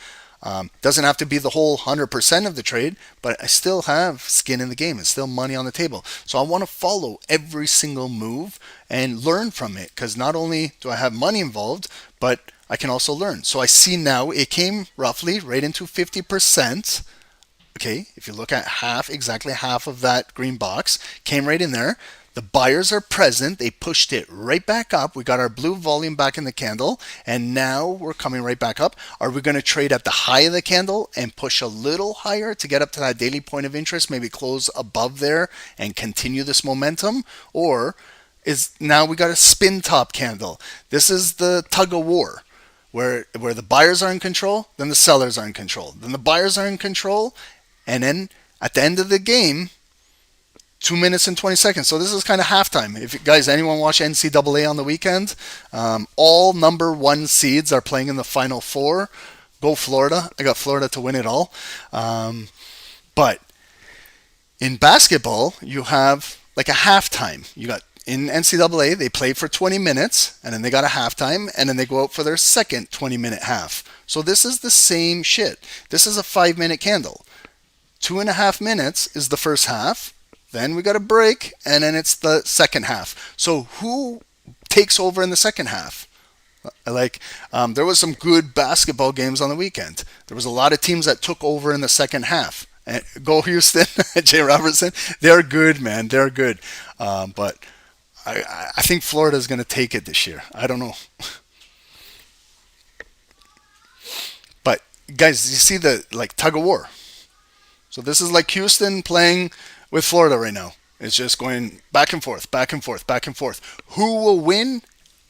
Doesn't have to be the whole 100% of the trade, but I still have skin in the game. It's still money on the table. So I want to follow every single move and learn from it because not only do I have money involved, but I can also learn. So I see now it came roughly right into 50%. Okay, if you look at exactly half of that green box came right in there. The buyers are present. They pushed it right back up. We got our blue volume back in the candle, and now we're coming right back up. Are we going to trade at the high of the candle and push a little higher to get up to that daily point of interest, maybe close above there and continue this momentum? Or is now we got a spin top candle? This is the tug of war where the buyers are in control, then the sellers are in control. Then the buyers are in control, and then at the end of the game, 2 minutes and 20 seconds. So this is kind of halftime. If you guys, anyone watch NCAA on the weekend, all number 1 seeds are playing in the Final Four. Go Florida. I got Florida to win it all. But in basketball, you have like a halftime. You got in NCAA, they play for 20 minutes, and then they got a halftime, and then they go out for their second 20-minute half. So this is the same shit. This is a 5-minute candle. 2.5 minutes is the first half. Then we got a break, and then it's the second half. So who takes over in the second half? There was some good basketball games on the weekend. There was a lot of teams that took over in the second half. And go Houston, Jay Robertson. They're good, man. They're good. But I think Florida is going to take it this year. I don't know. But guys, you see the tug of war. So this is like Houston playing with Florida right now. It's just going back and forth, back and forth, back and forth. Who will win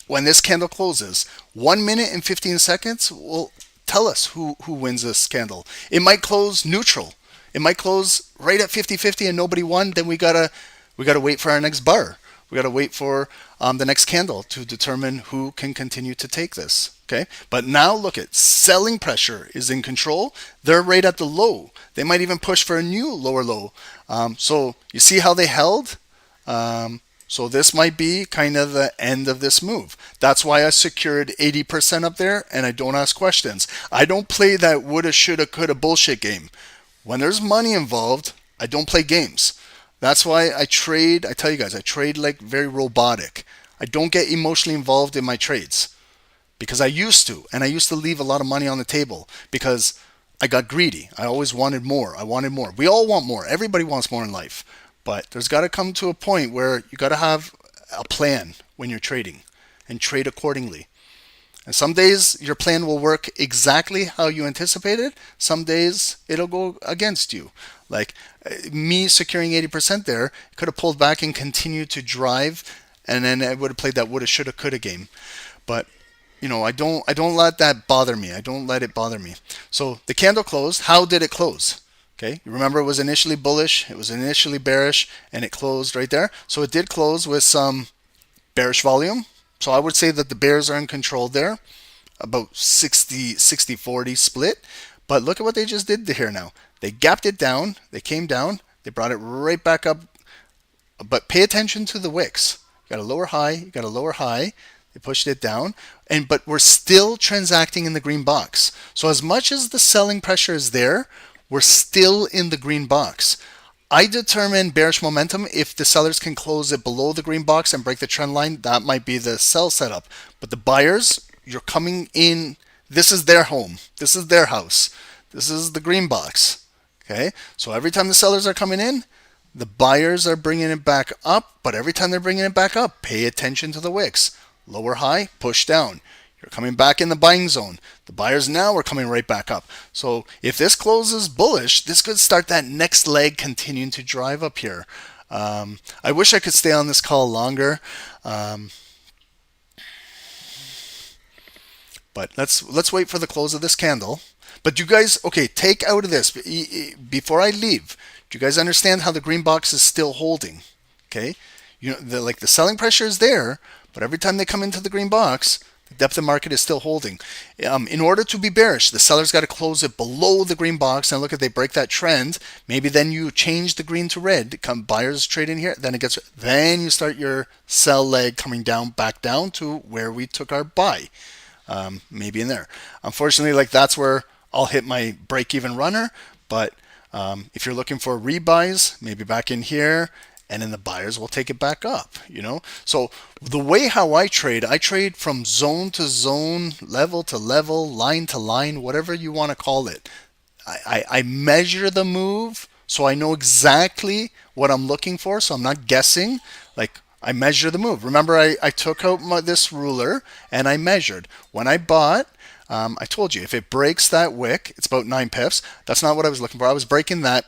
when this candle closes? 1 minute and 15 seconds will tell us who wins this candle. It might close neutral. It might close right at 50-50 and nobody won. Then we gotta wait for our next bar. We gotta wait for the next candle to determine who can continue to take this. Okay, but now look at selling pressure is in control. They're right at the low. They might even push for a new lower low. So you see how they held? So this might be kind of the end of this move. That's why I secured 80% up there and I don't ask questions. I don't play that woulda, shoulda, coulda bullshit game. When there's money involved, I don't play games. That's why I trade. I tell you guys, I trade like very robotic. I don't get emotionally involved in my trades because I used to, and I used to leave a lot of money on the table because I got greedy. I always wanted more. I wanted more. We all want more. Everybody wants more in life. But there's got to come to a point where you got to have a plan when you're trading and trade accordingly. And some days your plan will work exactly how you anticipated. Some days it'll go against you. Like me securing 80% there, could have pulled back and continued to drive, and then I would have played that woulda, shoulda, coulda game. But I don't let that bother me. I don't let it bother me. So the candle closed. How did it close? Okay, you remember it was initially bullish, it was initially bearish, and it closed right there. So it did close with some bearish volume. So I would say that the bears are in control there, about 60-40 split. But look at what they just did here now. They gapped it down, they came down, they brought it right back up. But pay attention to the wicks. You got a lower high, you got a lower high. They pushed it down, but we're still transacting in the green box. So as much as the selling pressure is there, we're still in the green box. I determine bearish momentum if the sellers can close it below the green box and break the trend line. That might be the sell setup. But the buyers, you're coming in. This is their home. This is their house. This is the green box. Okay. So every time the sellers are coming in, the buyers are bringing it back up. But every time they're bringing it back up, pay attention to the wicks. Lower high, push down. You're coming back in the buying zone. The buyers now are coming right back up. So if this closes bullish, this could start that next leg continuing to drive up here. I wish I could stay on this call longer. But let's wait for the close of this candle. But you guys, okay, take out of this, before I leave, do you guys understand how the green box is still holding? Okay, the selling pressure is there, but every time they come into the green box, the depth of market is still holding. In order to be bearish, the seller's got to close it below the green box. And look, if they break that trend, maybe then you change the green to red. Come buyers trade in here, then you start your sell leg coming down, back down to where we took our buy. Maybe in there. Unfortunately, that's where I'll hit my break-even runner. But if you're looking for rebuys, maybe back in here, and then the buyers will take it back up, So the way how I trade from zone to zone, level to level, line to line, whatever you want to call it. I measure the move so I know exactly what I'm looking for, so I'm not guessing. I measure the move. Remember, I took out this ruler and I measured. When I bought, I told you, if it breaks that wick, it's about 9 pips. That's not what I was looking for. I was breaking that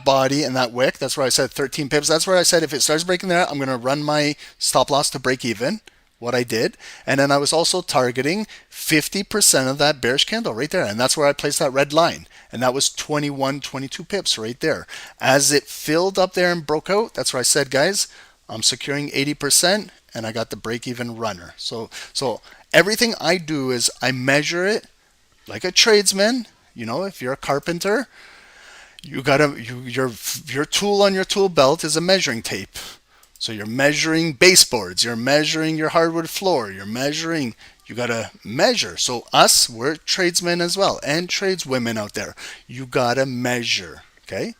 body and that wick. That's where I said 13 pips. That's where I said if it starts breaking there, I'm going to run my stop loss to break even. What I did. And then I was also targeting 50% of that bearish candle right there. And that's where I placed that red line. And that was 21, 22 pips right there. As it filled up there and broke out, that's where I said, guys, I'm securing 80% and I got the break even runner. So everything I do is I measure it like a tradesman. If you're a carpenter, you gotta your tool on your tool belt is a measuring tape. So you're measuring baseboards, you're measuring your hardwood floor, you gotta measure. So we're tradesmen as well, and tradeswomen out there. You gotta measure, okay?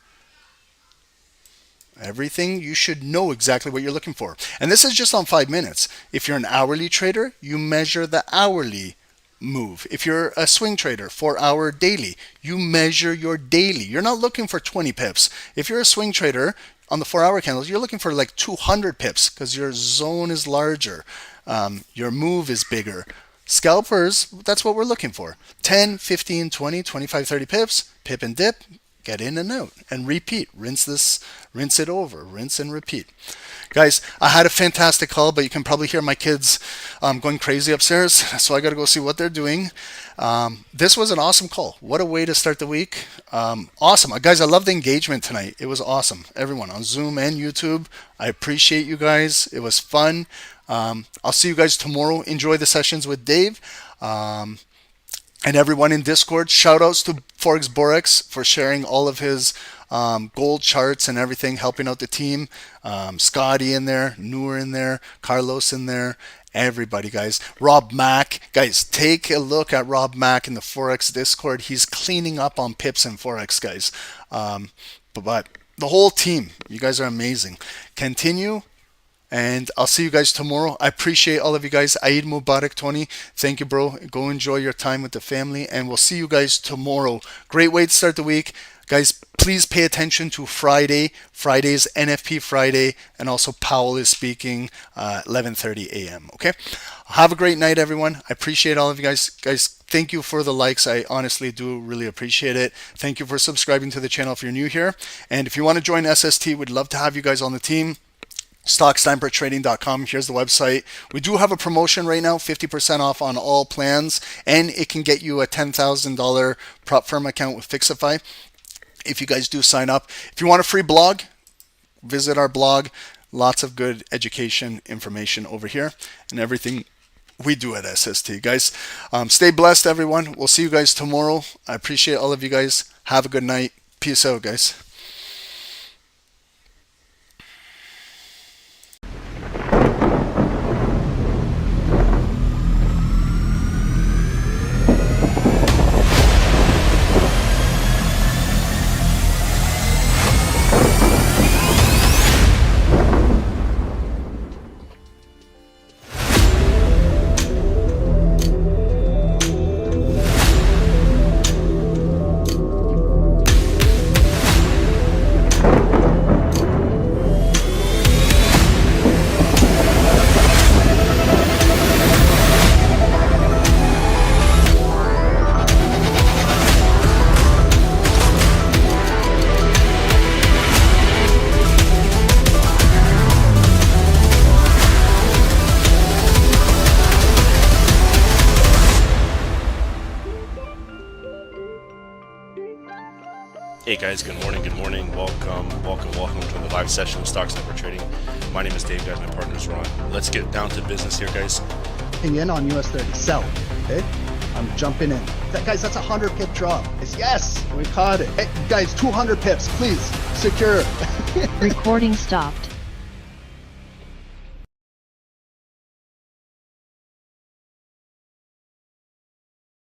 Everything, you should know exactly what you're looking for. And this is just on 5 minutes. If you're an hourly trader, you measure the hourly move. If you're a swing trader, 4-hour daily, you measure your daily. You're not looking for 20 pips. If you're a swing trader on the 4-hour candles, you're looking for 200 pips because your zone is larger. Your move is bigger. Scalpers, that's what we're looking for. 10, 15, 20, 25, 30 pips, pip and dip, get in and out and repeat. Rinse it over, rinse and repeat. Guys, I had a fantastic call, but you can probably hear my kids going crazy upstairs, so I got to go see what they're doing. This was an awesome call. What a way to start the week. Awesome. Guys, I love the engagement tonight. It was awesome. Everyone on Zoom and YouTube, I appreciate you guys. It was fun. I'll see you guys tomorrow. Enjoy the sessions with Dave. And everyone in Discord, shout outs to Forex Borex for sharing all of his gold charts and everything, helping out the team. Scotty in there, Noor in there, Carlos in there, everybody, guys. Rob Mack, guys, take a look at Rob Mack in the Forex Discord. He's cleaning up on pips and Forex, guys. But the whole team, you guys are amazing. Continue And I'll see you guys tomorrow. I appreciate all of you guys. Eid Mubarak, Tony. Thank you, bro. Go enjoy your time with the family. And we'll see you guys tomorrow. Great way to start the week. Guys, please pay attention to Friday. Friday's NFP Friday. And also Powell is speaking 11:30 a.m. Okay? Have a great night, everyone. I appreciate all of you guys. Guys, thank you for the likes. I honestly do really appreciate it. Thank you for subscribing to the channel if you're new here. And if you want to join SST, we'd love to have you guys on the team. StockStamperTrading.com. Here's the website. We do have a promotion right now, 50% off on all plans, and it can get you a $10,000 prop firm account with Fixify if you guys do sign up. If you want a free blog, visit our blog. Lots of good education information over here and everything we do at SST. Guys, stay blessed, everyone. We'll see you guys tomorrow. I appreciate all of you guys. Have a good night. Peace out, guys. Hey guys, good morning, welcome to the live session of Stocks Number Trading. My name is Dave, guys, my partner is Ron. Let's get down to business here, guys. In on US 30, sell. Okay, I'm jumping in. Guys, that's a 100 pip drop. Yes, we caught it. Hey, guys, 200 pips, please secure. Recording stopped.